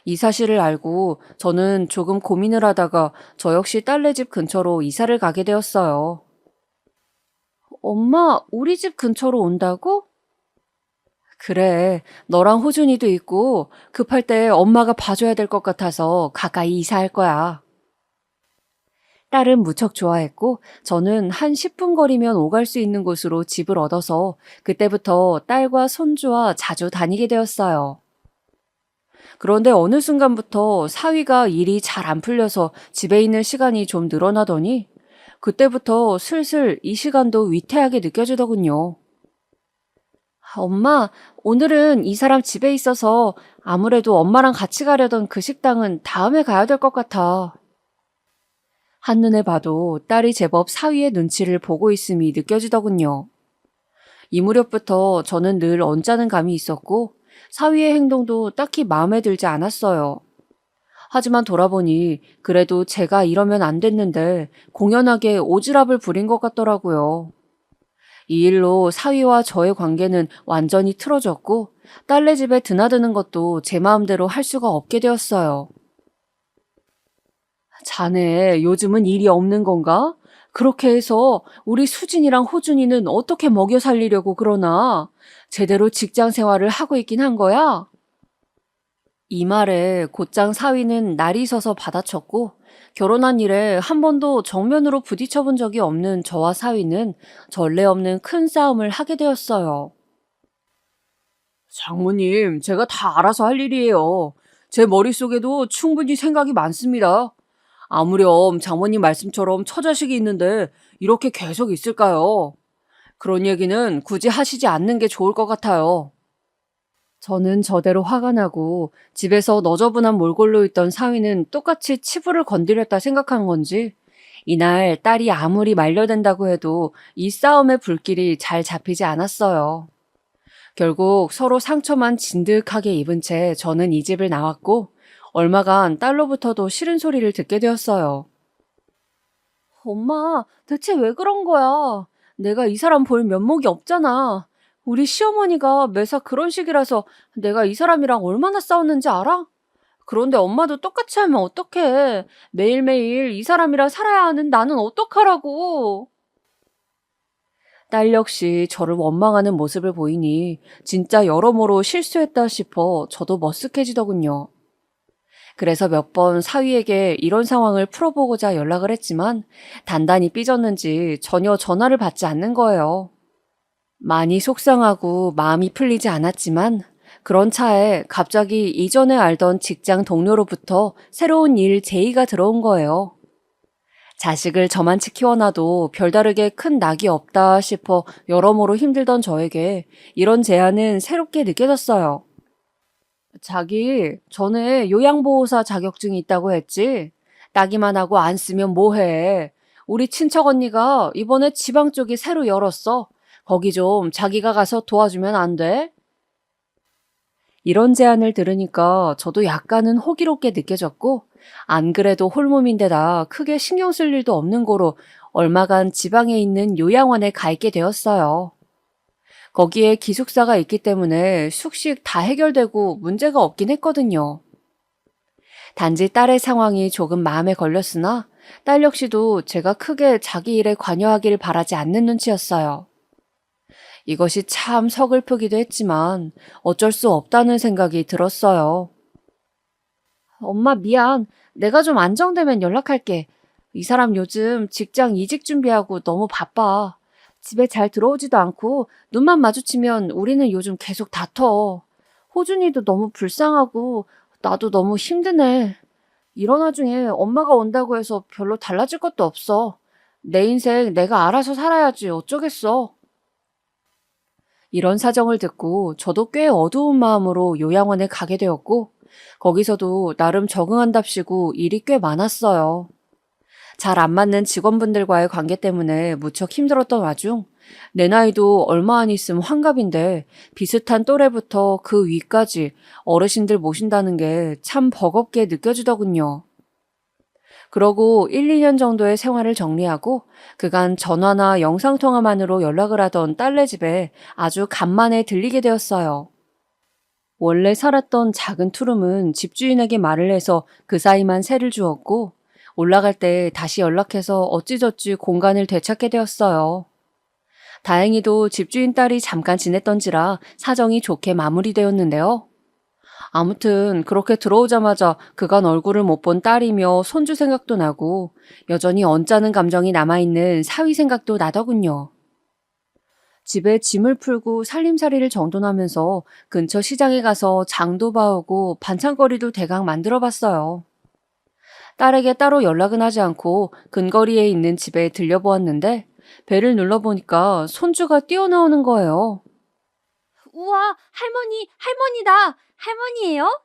이 사실을 알고 저는 조금 고민을 하다가 저 역시 딸네 집 근처로 이사를 가게 되었어요. 엄마, 우리 집 근처로 온다고? 그래, 너랑 호준이도 있고 급할 때 엄마가 봐줘야 될 것 같아서 가까이 이사할 거야. 딸은 무척 좋아했고 저는 한 10분 거리면 오갈 수 있는 곳으로 집을 얻어서 그때부터 딸과 손주와 자주 다니게 되었어요. 그런데 어느 순간부터 사위가 일이 잘 안 풀려서 집에 있는 시간이 좀 늘어나더니 그때부터 슬슬 이 시간도 위태하게 느껴지더군요. 엄마, 오늘은 이 사람 집에 있어서 아무래도 엄마랑 같이 가려던 그 식당은 다음에 가야 될 것 같아. 한눈에 봐도 딸이 제법 사위의 눈치를 보고 있음이 느껴지더군요. 이 무렵부터 저는 늘 언짢은 감이 있었고 사위의 행동도 딱히 마음에 들지 않았어요. 하지만 돌아보니 그래도 제가 이러면 안 됐는데 공연하게 오지랖을 부린 것 같더라고요. 이 일로 사위와 저의 관계는 완전히 틀어졌고 딸네 집에 드나드는 것도 제 마음대로 할 수가 없게 되었어요. 자네 요즘은 일이 없는 건가? 그렇게 해서 우리 수진이랑 호준이는 어떻게 먹여 살리려고 그러나? 제대로 직장 생활을 하고 있긴 한 거야? 이 말에 곧장 사위는 날이 서서 받아쳤고 결혼한 이래 한 번도 정면으로 부딪혀 본 적이 없는 저와 사위는 전례 없는 큰 싸움을 하게 되었어요. 장모님, 제가 다 알아서 할 일이에요. 제 머릿속에도 충분히 생각이 많습니다. 아무렴 장모님 말씀처럼 처자식이 있는데 이렇게 계속 있을까요? 그런 얘기는 굳이 하시지 않는 게 좋을 것 같아요. 저는 저대로 화가 나고 집에서 너저분한 몰골로 있던 사위는 똑같이 치부를 건드렸다 생각한 건지 이날 딸이 아무리 말려댄다고 해도 이 싸움의 불길이 잘 잡히지 않았어요. 결국 서로 상처만 진득하게 입은 채 저는 이 집을 나왔고 얼마간 딸로부터도 싫은 소리를 듣게 되었어요. 엄마, 대체 왜 그런 거야? 내가 이 사람 볼 면목이 없잖아. 우리 시어머니가 매사 그런 식이라서 내가 이 사람이랑 얼마나 싸웠는지 알아? 그런데 엄마도 똑같이 하면 어떡해. 매일매일 이 사람이랑 살아야 하는 나는 어떡하라고. 딸 역시 저를 원망하는 모습을 보이니 진짜 여러모로 실수했다 싶어 저도 머쓱해지더군요. 그래서 몇 번 사위에게 이런 상황을 풀어보고자 연락을 했지만 단단히 삐졌는지 전혀 전화를 받지 않는 거예요. 많이 속상하고 마음이 풀리지 않았지만 그런 차에 갑자기 이전에 알던 직장 동료로부터 새로운 일 제의가 들어온 거예요. 자식을 저만치 키워놔도 별다르게 큰 낙이 없다 싶어 여러모로 힘들던 저에게 이런 제안은 새롭게 느껴졌어요. 자기, 전에 요양보호사 자격증이 있다고 했지? 따기만 하고 안 쓰면 뭐해? 우리 친척 언니가 이번에 지방 쪽이 새로 열었어. 거기 좀 자기가 가서 도와주면 안 돼? 이런 제안을 들으니까 저도 약간은 호기롭게 느껴졌고, 안 그래도 홀몸인데다 크게 신경 쓸 일도 없는 거로 얼마간 지방에 있는 요양원에 가 있게 되었어요. 거기에 기숙사가 있기 때문에 숙식 다 해결되고 문제가 없긴 했거든요. 단지 딸의 상황이 조금 마음에 걸렸으나 딸 역시도 제가 크게 자기 일에 관여하길 바라지 않는 눈치였어요. 이것이 참 서글프기도 했지만 어쩔 수 없다는 생각이 들었어요. 엄마 미안. 내가 좀 안정되면 연락할게. 이 사람 요즘 직장 이직 준비하고 너무 바빠. 집에 잘 들어오지도 않고 눈만 마주치면 우리는 요즘 계속 다퉈. 호준이도 너무 불쌍하고 나도 너무 힘드네. 이런 와중에 엄마가 온다고 해서 별로 달라질 것도 없어. 내 인생 내가 알아서 살아야지 어쩌겠어. 이런 사정을 듣고 저도 꽤 어두운 마음으로 요양원에 가게 되었고 거기서도 나름 적응한답시고 일이 꽤 많았어요. 잘 안 맞는 직원분들과의 관계 때문에 무척 힘들었던 와중 내 나이도 얼마 안 있음 환갑인데 비슷한 또래부터 그 위까지 어르신들 모신다는 게 참 버겁게 느껴지더군요. 그러고 1, 2년 정도의 생활을 정리하고 그간 전화나 영상통화만으로 연락을 하던 딸네 집에 아주 간만에 들리게 되었어요. 원래 살았던 작은 투룸은 집주인에게 말을 해서 그 사이만 세를 주었고 올라갈 때 다시 연락해서 어찌저찌 공간을 되찾게 되었어요. 다행히도 집주인 딸이 잠깐 지냈던지라 사정이 좋게 마무리되었는데요. 아무튼 그렇게 들어오자마자 그간 얼굴을 못 본 딸이며 손주 생각도 나고 여전히 언짢은 감정이 남아있는 사위 생각도 나더군요. 집에 짐을 풀고 살림살이를 정돈하면서 근처 시장에 가서 장도 봐오고 반찬거리도 대강 만들어 봤어요. 딸에게 따로 연락은 하지 않고 근거리에 있는 집에 들려보았는데 배를 눌러보니까 손주가 뛰어나오는 거예요. 우와, 할머니, 할머니다! 할머니예요?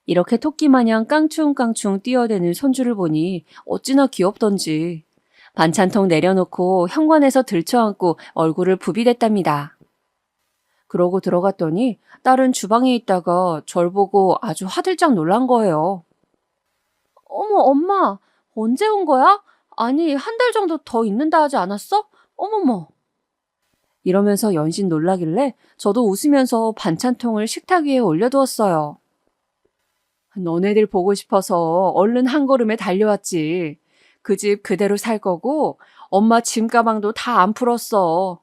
이렇게 토끼마냥 깡충깡충 뛰어대는 손주를 보니 어찌나 귀엽던지 반찬통 내려놓고 현관에서 들쳐안고 얼굴을 부비댔답니다. 그러고 들어갔더니 딸은 주방에 있다가 절 보고 아주 화들짝 놀란 거예요. 어머, 엄마, 언제 온 거야? 아니, 한 달 정도 더 있는다 하지 않았어? 어머머. 이러면서 연신 놀라길래 저도 웃으면서 반찬통을 식탁 위에 올려두었어요. 너네들 보고 싶어서 얼른 한 걸음에 달려왔지. 그 집 그대로 살 거고 엄마 짐 가방도 다 안 풀었어.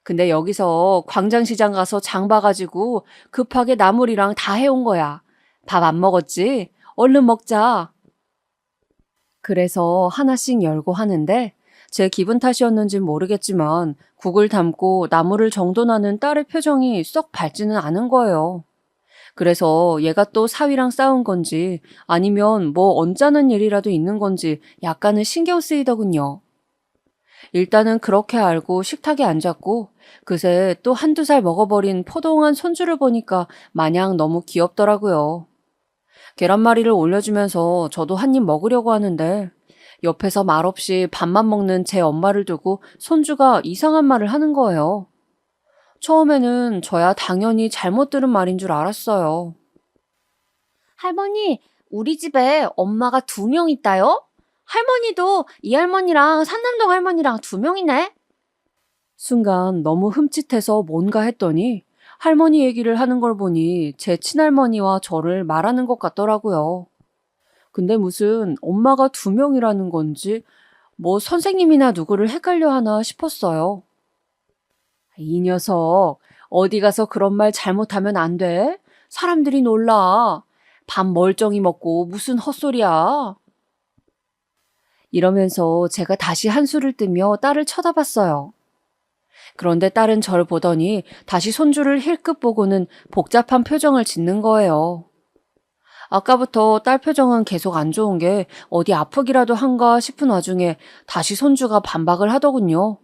근데 여기서 광장시장 가서 장 봐가지고 급하게 나물이랑 다 해온 거야. 밥 안 먹었지? 얼른 먹자. 그래서 하나씩 열고 하는데 제 기분 탓이었는진 모르겠지만 국을 담고 나물을 정돈하는 딸의 표정이 썩 밝지는 않은 거예요. 그래서 얘가 또 사위랑 싸운 건지 아니면 뭐 언짢은 일이라도 있는 건지 약간은 신경 쓰이더군요. 일단은 그렇게 알고 식탁에 앉았고 그새 또 한두 살 먹어버린 포동한 손주를 보니까 마냥 너무 귀엽더라고요. 계란말이를 올려주면서 저도 한 입 먹으려고 하는데 옆에서 말없이 밥만 먹는 제 엄마를 두고 손주가 이상한 말을 하는 거예요. 처음에는 저야 당연히 잘못 들은 말인 줄 알았어요. 할머니, 우리 집에 엄마가 2명 있다요? 할머니도 이 할머니랑 산남동 할머니랑 2명이네? 순간 너무 흠칫해서 뭔가 했더니 할머니 얘기를 하는 걸 보니 제 친할머니와 저를 말하는 것 같더라고요. 근데 무슨 엄마가 2명이라는 건지 뭐 선생님이나 누구를 헷갈려 하나 싶었어요. 이 녀석 어디 가서 그런 말 잘못하면 안 돼? 사람들이 놀라. 밥 멀쩡히 먹고 무슨 헛소리야. 이러면서 제가 다시 한수를 뜨며 딸을 쳐다봤어요. 그런데 딸은 절 보더니 다시 손주를 힐끗 보고는 복잡한 표정을 짓는 거예요. 아까부터 딸 표정은 계속 안 좋은 게 어디 아프기라도 한가 싶은 와중에 다시 손주가 반박을 하더군요.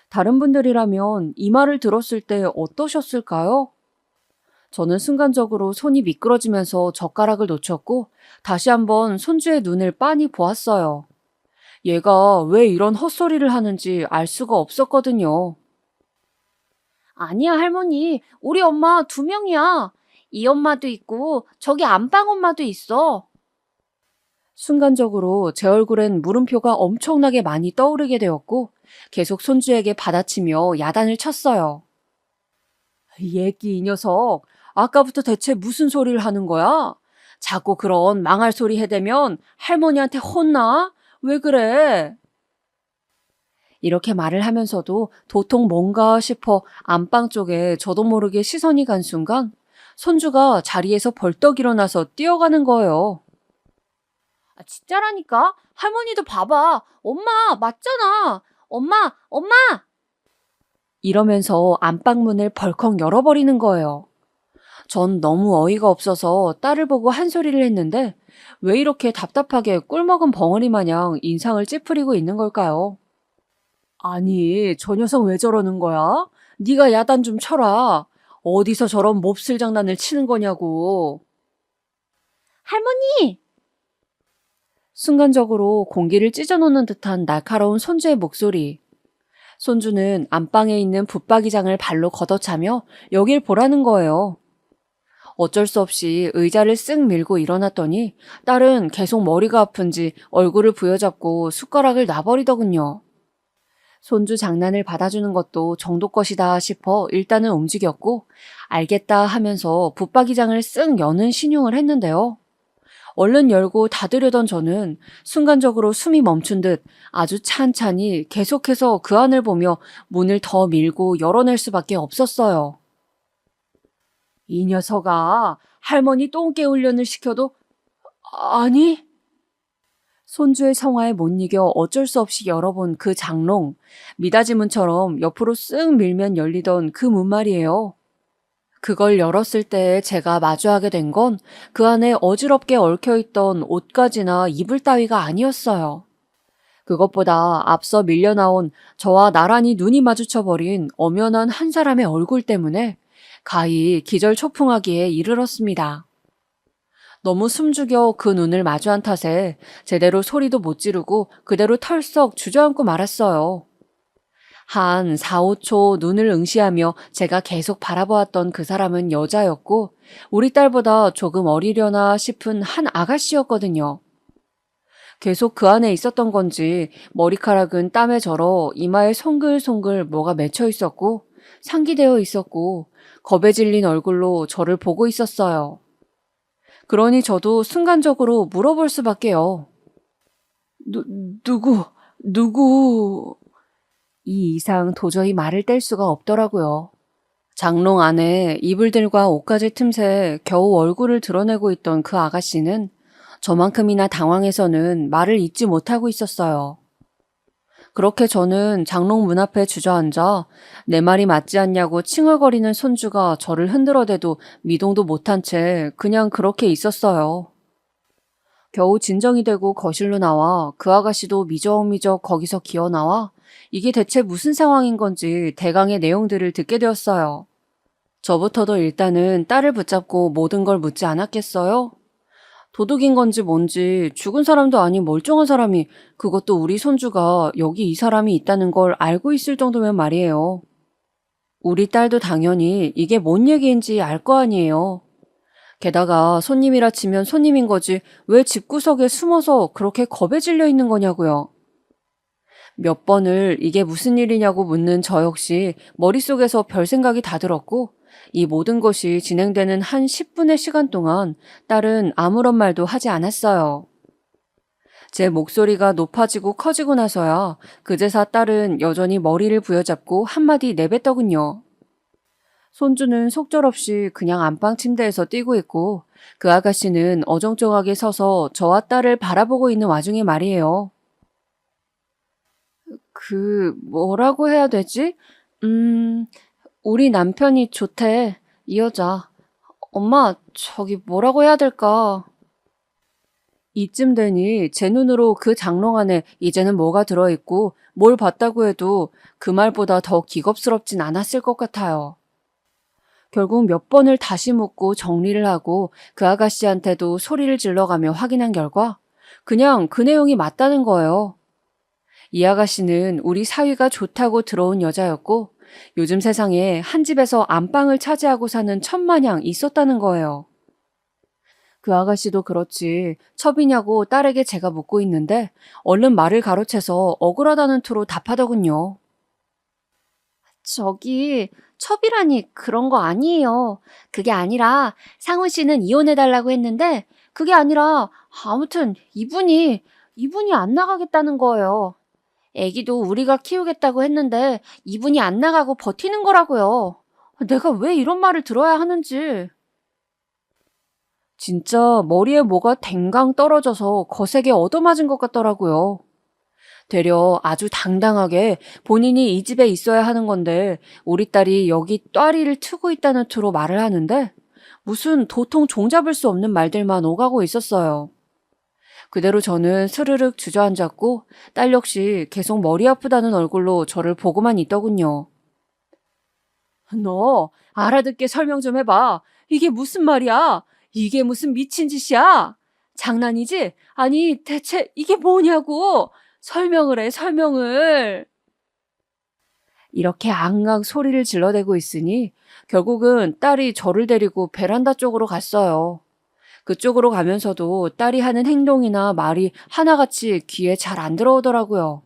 다른 분들이라면 이 말을 들었을 때 어떠셨을까요? 저는 순간적으로 손이 미끄러지면서 젓가락을 놓쳤고 다시 한번 손주의 눈을 빤히 보았어요. 얘가 왜 이런 헛소리를 하는지 알 수가 없었거든요. 아니야, 할머니. 우리 엄마 2명이야. 이 엄마도 있고 저기 안방 엄마도 있어. 순간적으로 제 얼굴엔 물음표가 엄청나게 많이 떠오르게 되었고 계속 손주에게 받아치며 야단을 쳤어요. 얘기 이 녀석, 아까부터 대체 무슨 소리를 하는 거야? 자꾸 그런 망할 소리 해대면 할머니한테 혼나? 왜 그래? 이렇게 말을 하면서도 도통 뭔가 싶어 안방 쪽에 저도 모르게 시선이 간 순간 손주가 자리에서 벌떡 일어나서 뛰어가는 거예요. 아, 진짜라니까? 할머니도 봐봐. 엄마, 맞잖아. 엄마, 엄마! 이러면서 안방문을 벌컥 열어버리는 거예요. 전 너무 어이가 없어서 딸을 보고 한 소리를 했는데 왜 이렇게 답답하게 꿀먹은 벙어리 마냥 인상을 찌푸리고 있는 걸까요? 아니, 저 녀석 왜 저러는 거야? 네가 야단 좀 쳐라. 어디서 저런 몹쓸 장난을 치는 거냐고. 할머니! 순간적으로 공기를 찢어놓는 듯한 날카로운 손주의 목소리. 손주는 안방에 있는 붙박이장을 발로 걷어차며 여길 보라는 거예요. 어쩔 수 없이 의자를 쓱 밀고 일어났더니 딸은 계속 머리가 아픈지 얼굴을 부여잡고 숟가락을 놔버리더군요. 손주 장난을 받아주는 것도 정도 것이다 싶어 일단은 움직였고 알겠다 하면서 붙박이장을 쓱 여는 신용을 했는데요. 얼른 열고 닫으려던 저는 순간적으로 숨이 멈춘 듯 아주 찬찬히 계속해서 그 안을 보며 문을 더 밀고 열어낼 수밖에 없었어요. 이 녀석아, 할머니 똥개 훈련을 시켜도 아니? 손주의 성화에 못 이겨 어쩔 수 없이 열어본 그 장롱, 미닫이 문처럼 옆으로 쓱 밀면 열리던 그 문 말이에요. 그걸 열었을 때 제가 마주하게 된 건 그 안에 어지럽게 얽혀있던 옷가지나 이불 따위가 아니었어요. 그것보다 앞서 밀려나온 저와 나란히 눈이 마주쳐버린 엄연한 한 사람의 얼굴 때문에 가히 기절초풍하기에 이르렀습니다. 너무 숨죽여 그 눈을 마주한 탓에 제대로 소리도 못 지르고 그대로 털썩 주저앉고 말았어요. 한 4, 5초 눈을 응시하며 제가 계속 바라보았던 그 사람은 여자였고 우리 딸보다 조금 어리려나 싶은 한 아가씨였거든요. 계속 그 안에 있었던 건지 머리카락은 땀에 절어 이마에 송글송글 뭐가 맺혀 있었고 상기되어 있었고 겁에 질린 얼굴로 저를 보고 있었어요. 그러니 저도 순간적으로 물어볼 수밖에요. 누구? 이 이상 도저히 말을 뗄 수가 없더라고요. 장롱 안에 이불들과 옷가지 틈새 겨우 얼굴을 드러내고 있던 그 아가씨는 저만큼이나 당황해서는 말을 잇지 못하고 있었어요. 그렇게 저는 장롱 문 앞에 주저앉아 내 말이 맞지 않냐고 칭얼거리는 손주가 저를 흔들어대도 미동도 못한 채 그냥 그렇게 있었어요. 겨우 진정이 되고 거실로 나와 그 아가씨도 미적미적 거기서 기어나와 이게 대체 무슨 상황인 건지 대강의 내용들을 듣게 되었어요. 저부터도 일단은 딸을 붙잡고 모든 걸 묻지 않았겠어요? 도둑인 건지 뭔지 죽은 사람도 아닌 멀쩡한 사람이 그것도 우리 손주가 여기 이 사람이 있다는 걸 알고 있을 정도면 말이에요. 우리 딸도 당연히 이게 뭔 얘기인지 알 거 아니에요. 게다가 손님이라 치면 손님인 거지 왜 집구석에 숨어서 그렇게 겁에 질려 있는 거냐고요. 몇 번을 이게 무슨 일이냐고 묻는 저 역시 머릿속에서 별 생각이 다 들었고 이 모든 것이 진행되는 한 10분의 시간 동안 딸은 아무런 말도 하지 않았어요. 제 목소리가 높아지고 커지고 나서야 그제서 딸은 여전히 머리를 부여잡고 한마디 내뱉더군요. 손주는 속절없이 그냥 안방 침대에서 뛰고 있고 그 아가씨는 어정쩡하게 서서 저와 딸을 바라보고 있는 와중에 말이에요. 뭐라고 해야 되지? 우리 남편이 좋대, 이 여자. 엄마, 저기 뭐라고 해야 될까? 이쯤 되니 제 눈으로 그 장롱 안에 이제는 뭐가 들어있고 뭘 봤다고 해도 그 말보다 더 기겁스럽진 않았을 것 같아요. 결국 몇 번을 다시 묻고 정리를 하고 그 아가씨한테도 소리를 질러가며 확인한 결과 그냥 그 내용이 맞다는 거예요. 이 아가씨는 우리 사위가 좋다고 들어온 여자였고 요즘 세상에 한 집에서 안방을 차지하고 사는 천마냥 있었다는 거예요. 그 아가씨도 그렇지 첩이냐고 딸에게 제가 묻고 있는데 얼른 말을 가로채서 억울하다는 투로 답하더군요. 저기 첩이라니 그런 거 아니에요. 그게 아니라 상훈 씨는 이혼해달라고 했는데 그게 아니라 아무튼 이분이 안 나가겠다는 거예요. 애기도 우리가 키우겠다고 했는데 이분이 안 나가고 버티는 거라고요. 내가 왜 이런 말을 들어야 하는지. 진짜 머리에 뭐가 댕강 떨어져서 거세게 얻어맞은 것 같더라고요. 되려 아주 당당하게 본인이 이 집에 있어야 하는 건데 우리 딸이 여기 또아리를 트고 있다는 투로 말을 하는데 무슨 도통 종잡을 수 없는 말들만 오가고 있었어요. 그대로 저는 스르륵 주저앉았고 딸 역시 계속 머리 아프다는 얼굴로 저를 보고만 있더군요. 너 알아듣게 설명 좀 해봐. 이게 무슨 말이야? 이게 무슨 미친 짓이야? 장난이지? 아니 대체 이게 뭐냐고. 설명을 해, 설명을. 이렇게 앙앙 소리를 질러대고 있으니 결국은 딸이 저를 데리고 베란다 쪽으로 갔어요. 그쪽으로 가면서도 딸이 하는 행동이나 말이 하나같이 귀에 잘 안 들어오더라고요.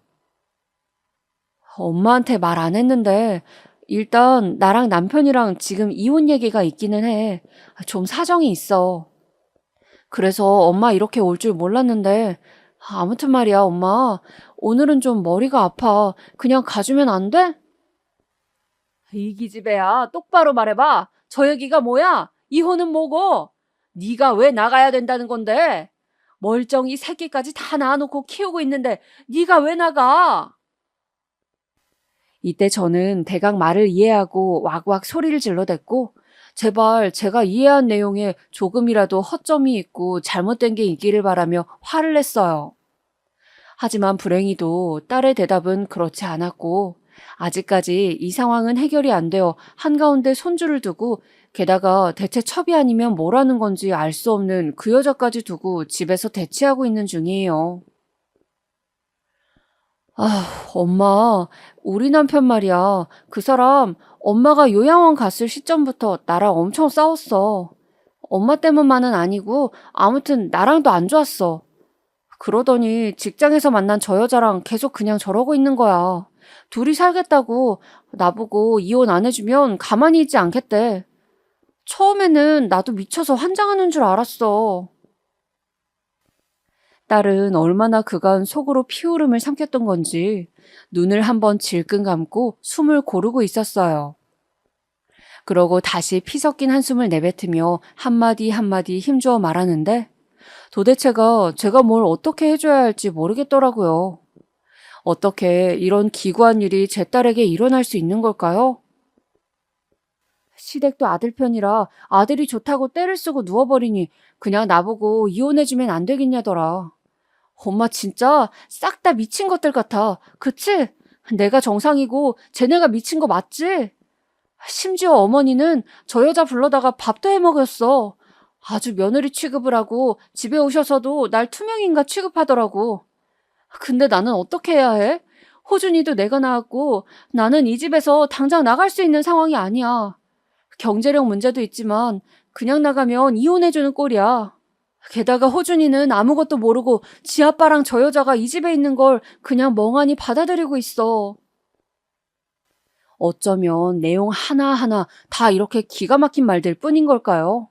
엄마한테 말 안 했는데 일단 나랑 남편이랑 지금 이혼 얘기가 있기는 해. 좀 사정이 있어. 그래서 엄마 이렇게 올 줄 몰랐는데 아무튼 말이야, 엄마. 오늘은 좀 머리가 아파. 그냥 가주면 안 돼? 이 기집애야, 똑바로 말해봐. 저 얘기가 뭐야? 이혼은 뭐고? 네가 왜 나가야 된다는 건데? 멀쩡히 새끼까지 다 낳아놓고 키우고 있는데 네가 왜 나가? 이때 저는 대강 말을 이해하고 왁왁 소리를 질러댔고 제발 제가 이해한 내용에 조금이라도 허점이 있고 잘못된 게 있기를 바라며 화를 냈어요. 하지만 불행히도 딸의 대답은 그렇지 않았고 아직까지 이 상황은 해결이 안 되어 한가운데 손주를 두고 게다가 대체 첩이 아니면 뭐라는 건지 알 수 없는 그 여자까지 두고 집에서 대치하고 있는 중이에요. 아, 엄마, 우리 남편 말이야. 그 사람 엄마가 요양원 갔을 시점부터 나랑 엄청 싸웠어. 엄마 때문만은 아니고 아무튼 나랑도 안 좋았어. 그러더니 직장에서 만난 저 여자랑 계속 그냥 저러고 있는 거야. 둘이 살겠다고 나보고 이혼 안 해주면 가만히 있지 않겠대. 처음에는 나도 미쳐서 환장하는 줄 알았어. 딸은 얼마나 그간 속으로 피울음을 삼켰던 건지 눈을 한번 질끈 감고 숨을 고르고 있었어요. 그러고 다시 피 섞인 한숨을 내뱉으며 한마디 한마디 힘주어 말하는데 도대체가 제가 뭘 어떻게 해줘야 할지 모르겠더라고요. 어떻게 이런 기구한 일이 제 딸에게 일어날 수 있는 걸까요? 시댁도 아들 편이라 아들이 좋다고 떼를 쓰고 누워버리니 그냥 나보고 이혼해주면 안 되겠냐더라. 엄마 진짜 싹 다 미친 것들 같아. 그치? 내가 정상이고 쟤네가 미친 거 맞지? 심지어 어머니는 저 여자 불러다가 밥도 해먹였어. 아주 며느리 취급을 하고 집에 오셔서도 날 투명인간 취급하더라고. 근데 나는 어떻게 해야 해? 호준이도 내가 낳았고 나는 이 집에서 당장 나갈 수 있는 상황이 아니야. 경제력 문제도 있지만 그냥 나가면 이혼해주는 꼴이야. 게다가 호준이는 아무것도 모르고 지 아빠랑 저 여자가 이 집에 있는 걸 그냥 멍하니 받아들이고 있어. 어쩌면 내용 하나하나 다 이렇게 기가 막힌 말들 뿐인 걸까요?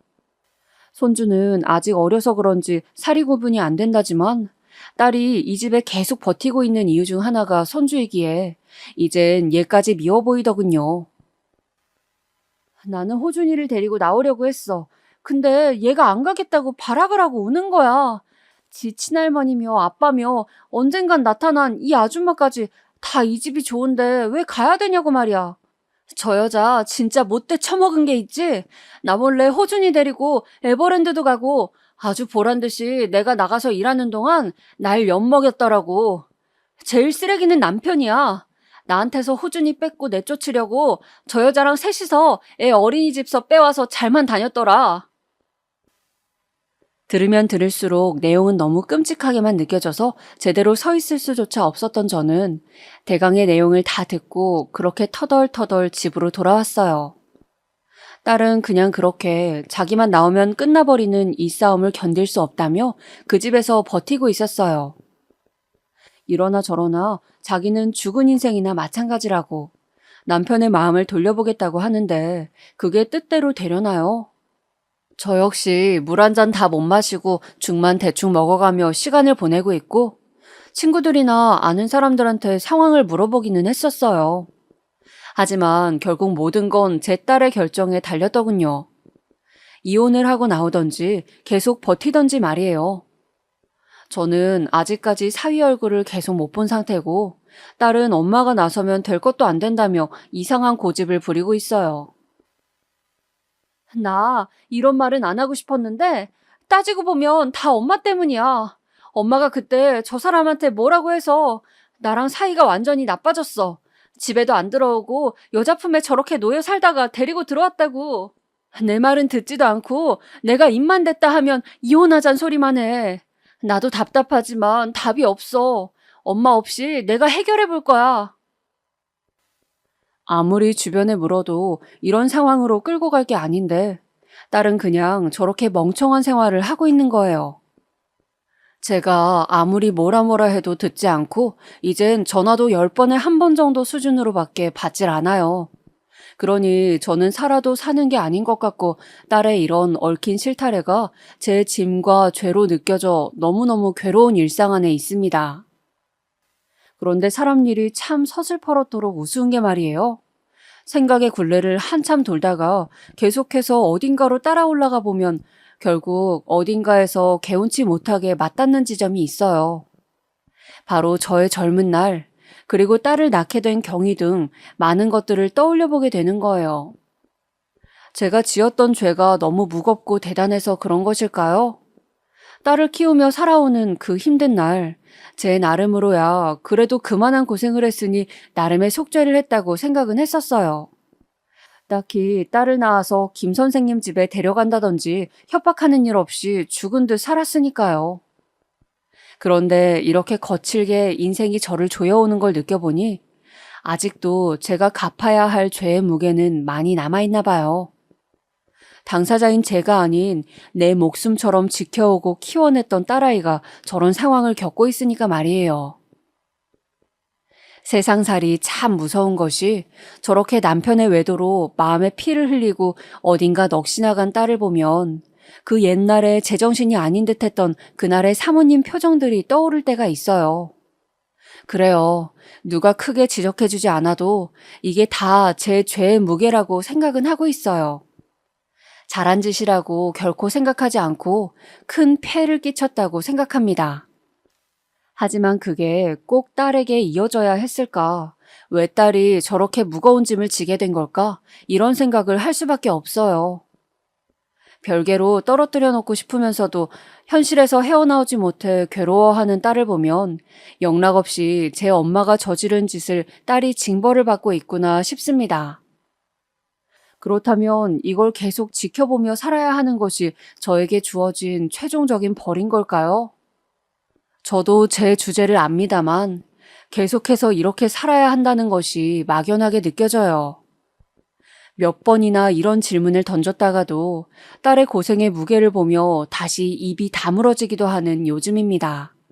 손주는 아직 어려서 그런지 사리 구분이 안 된다지만 딸이 이 집에 계속 버티고 있는 이유 중 하나가 손주이기에 이젠 얘까지 미워 보이더군요. 나는 호준이를 데리고 나오려고 했어. 근데 얘가 안 가겠다고 발악을 하고 우는 거야. 지 친할머니며 아빠며 언젠간 나타난 이 아줌마까지 다 이 집이 좋은데 왜 가야 되냐고 말이야. 저 여자 진짜 못돼 처먹은 게 있지? 나 몰래 호준이 데리고 에버랜드도 가고 아주 보란듯이 내가 나가서 일하는 동안 날 엿먹였더라고. 제일 쓰레기는 남편이야. 나한테서 호준이 뺏고 내쫓으려고 저 여자랑 셋이서 애 어린이집서 빼와서 잘만 다녔더라. 들으면 들을수록 내용은 너무 끔찍하게만 느껴져서 제대로 서 있을 수조차 없었던 저는 대강의 내용을 다 듣고 그렇게 터덜터덜 집으로 돌아왔어요. 딸은 그냥 그렇게 자기만 나오면 끝나버리는 이 싸움을 견딜 수 없다며 그 집에서 버티고 있었어요. 이러나 저러나 자기는 죽은 인생이나 마찬가지라고 남편의 마음을 돌려보겠다고 하는데 그게 뜻대로 되려나요? 저 역시 물 한 잔 다 못 마시고 죽만 대충 먹어가며 시간을 보내고 있고 친구들이나 아는 사람들한테 상황을 물어보기는 했었어요. 하지만 결국 모든 건 제 딸의 결정에 달렸더군요. 이혼을 하고 나오던지 계속 버티던지 말이에요. 저는 아직까지 사위 얼굴을 계속 못 본 상태고 딸은 엄마가 나서면 될 것도 안 된다며 이상한 고집을 부리고 있어요. 나 이런 말은 안 하고 싶었는데 따지고 보면 다 엄마 때문이야. 엄마가 그때 저 사람한테 뭐라고 해서 나랑 사이가 완전히 나빠졌어. 집에도 안 들어오고 여자 품에 저렇게 놓여 살다가 데리고 들어왔다고. 내 말은 듣지도 않고 내가 입만 댔다 하면 이혼하잔 소리만 해. 나도 답답하지만 답이 없어. 엄마 없이 내가 해결해 볼 거야. 아무리 주변에 물어도 이런 상황으로 끌고 갈 게 아닌데 딸은 그냥 저렇게 멍청한 생활을 하고 있는 거예요. 제가 아무리 뭐라 해도 듣지 않고 이젠 전화도 10번에 한 번 정도 수준으로밖에 받질 않아요. 그러니 저는 살아도 사는 게 아닌 것 같고 딸의 이런 얽힌 실타래가 제 짐과 죄로 느껴져 너무너무 괴로운 일상 안에 있습니다. 그런데 사람 일이 참 서슬퍼렇도록 우스운 게 말이에요. 생각의 굴레를 한참 돌다가 계속해서 어딘가로 따라 올라가 보면 결국 어딘가에서 개운치 못하게 맞닿는 지점이 있어요. 바로 저의 젊은 날, 그리고 딸을 낳게 된 경위 등 많은 것들을 떠올려 보게 되는 거예요. 제가 지었던 죄가 너무 무겁고 대단해서 그런 것일까요? 딸을 키우며 살아오는 그 힘든 날, 제 나름으로야 그래도 그만한 고생을 했으니 나름의 속죄를 했다고 생각은 했었어요. 딱히 딸을 낳아서 김 선생님 집에 데려간다든지 협박하는 일 없이 죽은 듯 살았으니까요. 그런데 이렇게 거칠게 인생이 저를 조여오는 걸 느껴보니 아직도 제가 갚아야 할 죄의 무게는 많이 남아있나 봐요. 당사자인 제가 아닌 내 목숨처럼 지켜오고 키워냈던 딸아이가 저런 상황을 겪고 있으니까 말이에요. 세상살이 참 무서운 것이 저렇게 남편의 외도로 마음에 피를 흘리고 어딘가 넋이 나간 딸을 보면 그 옛날에 제정신이 아닌 듯 했던 그날의 사모님 표정들이 떠오를 때가 있어요. 그래요. 누가 크게 지적해주지 않아도 이게 다 제 죄의 무게라고 생각은 하고 있어요. 잘한 짓이라고 결코 생각하지 않고 큰 폐를 끼쳤다고 생각합니다. 하지만 그게 꼭 딸에게 이어져야 했을까? 왜 딸이 저렇게 무거운 짐을 지게 된 걸까? 이런 생각을 할 수밖에 없어요. 별개로 떨어뜨려 놓고 싶으면서도 현실에서 헤어나오지 못해 괴로워하는 딸을 보면 영락없이 제 엄마가 저지른 짓을 딸이 징벌을 받고 있구나 싶습니다. 그렇다면 이걸 계속 지켜보며 살아야 하는 것이 저에게 주어진 최종적인 벌인 걸까요? 저도 제 주제를 압니다만 계속해서 이렇게 살아야 한다는 것이 막연하게 느껴져요. 몇 번이나 이런 질문을 던졌다가도 딸의 고생의 무게를 보며 다시 입이 다물어지기도 하는 요즘입니다.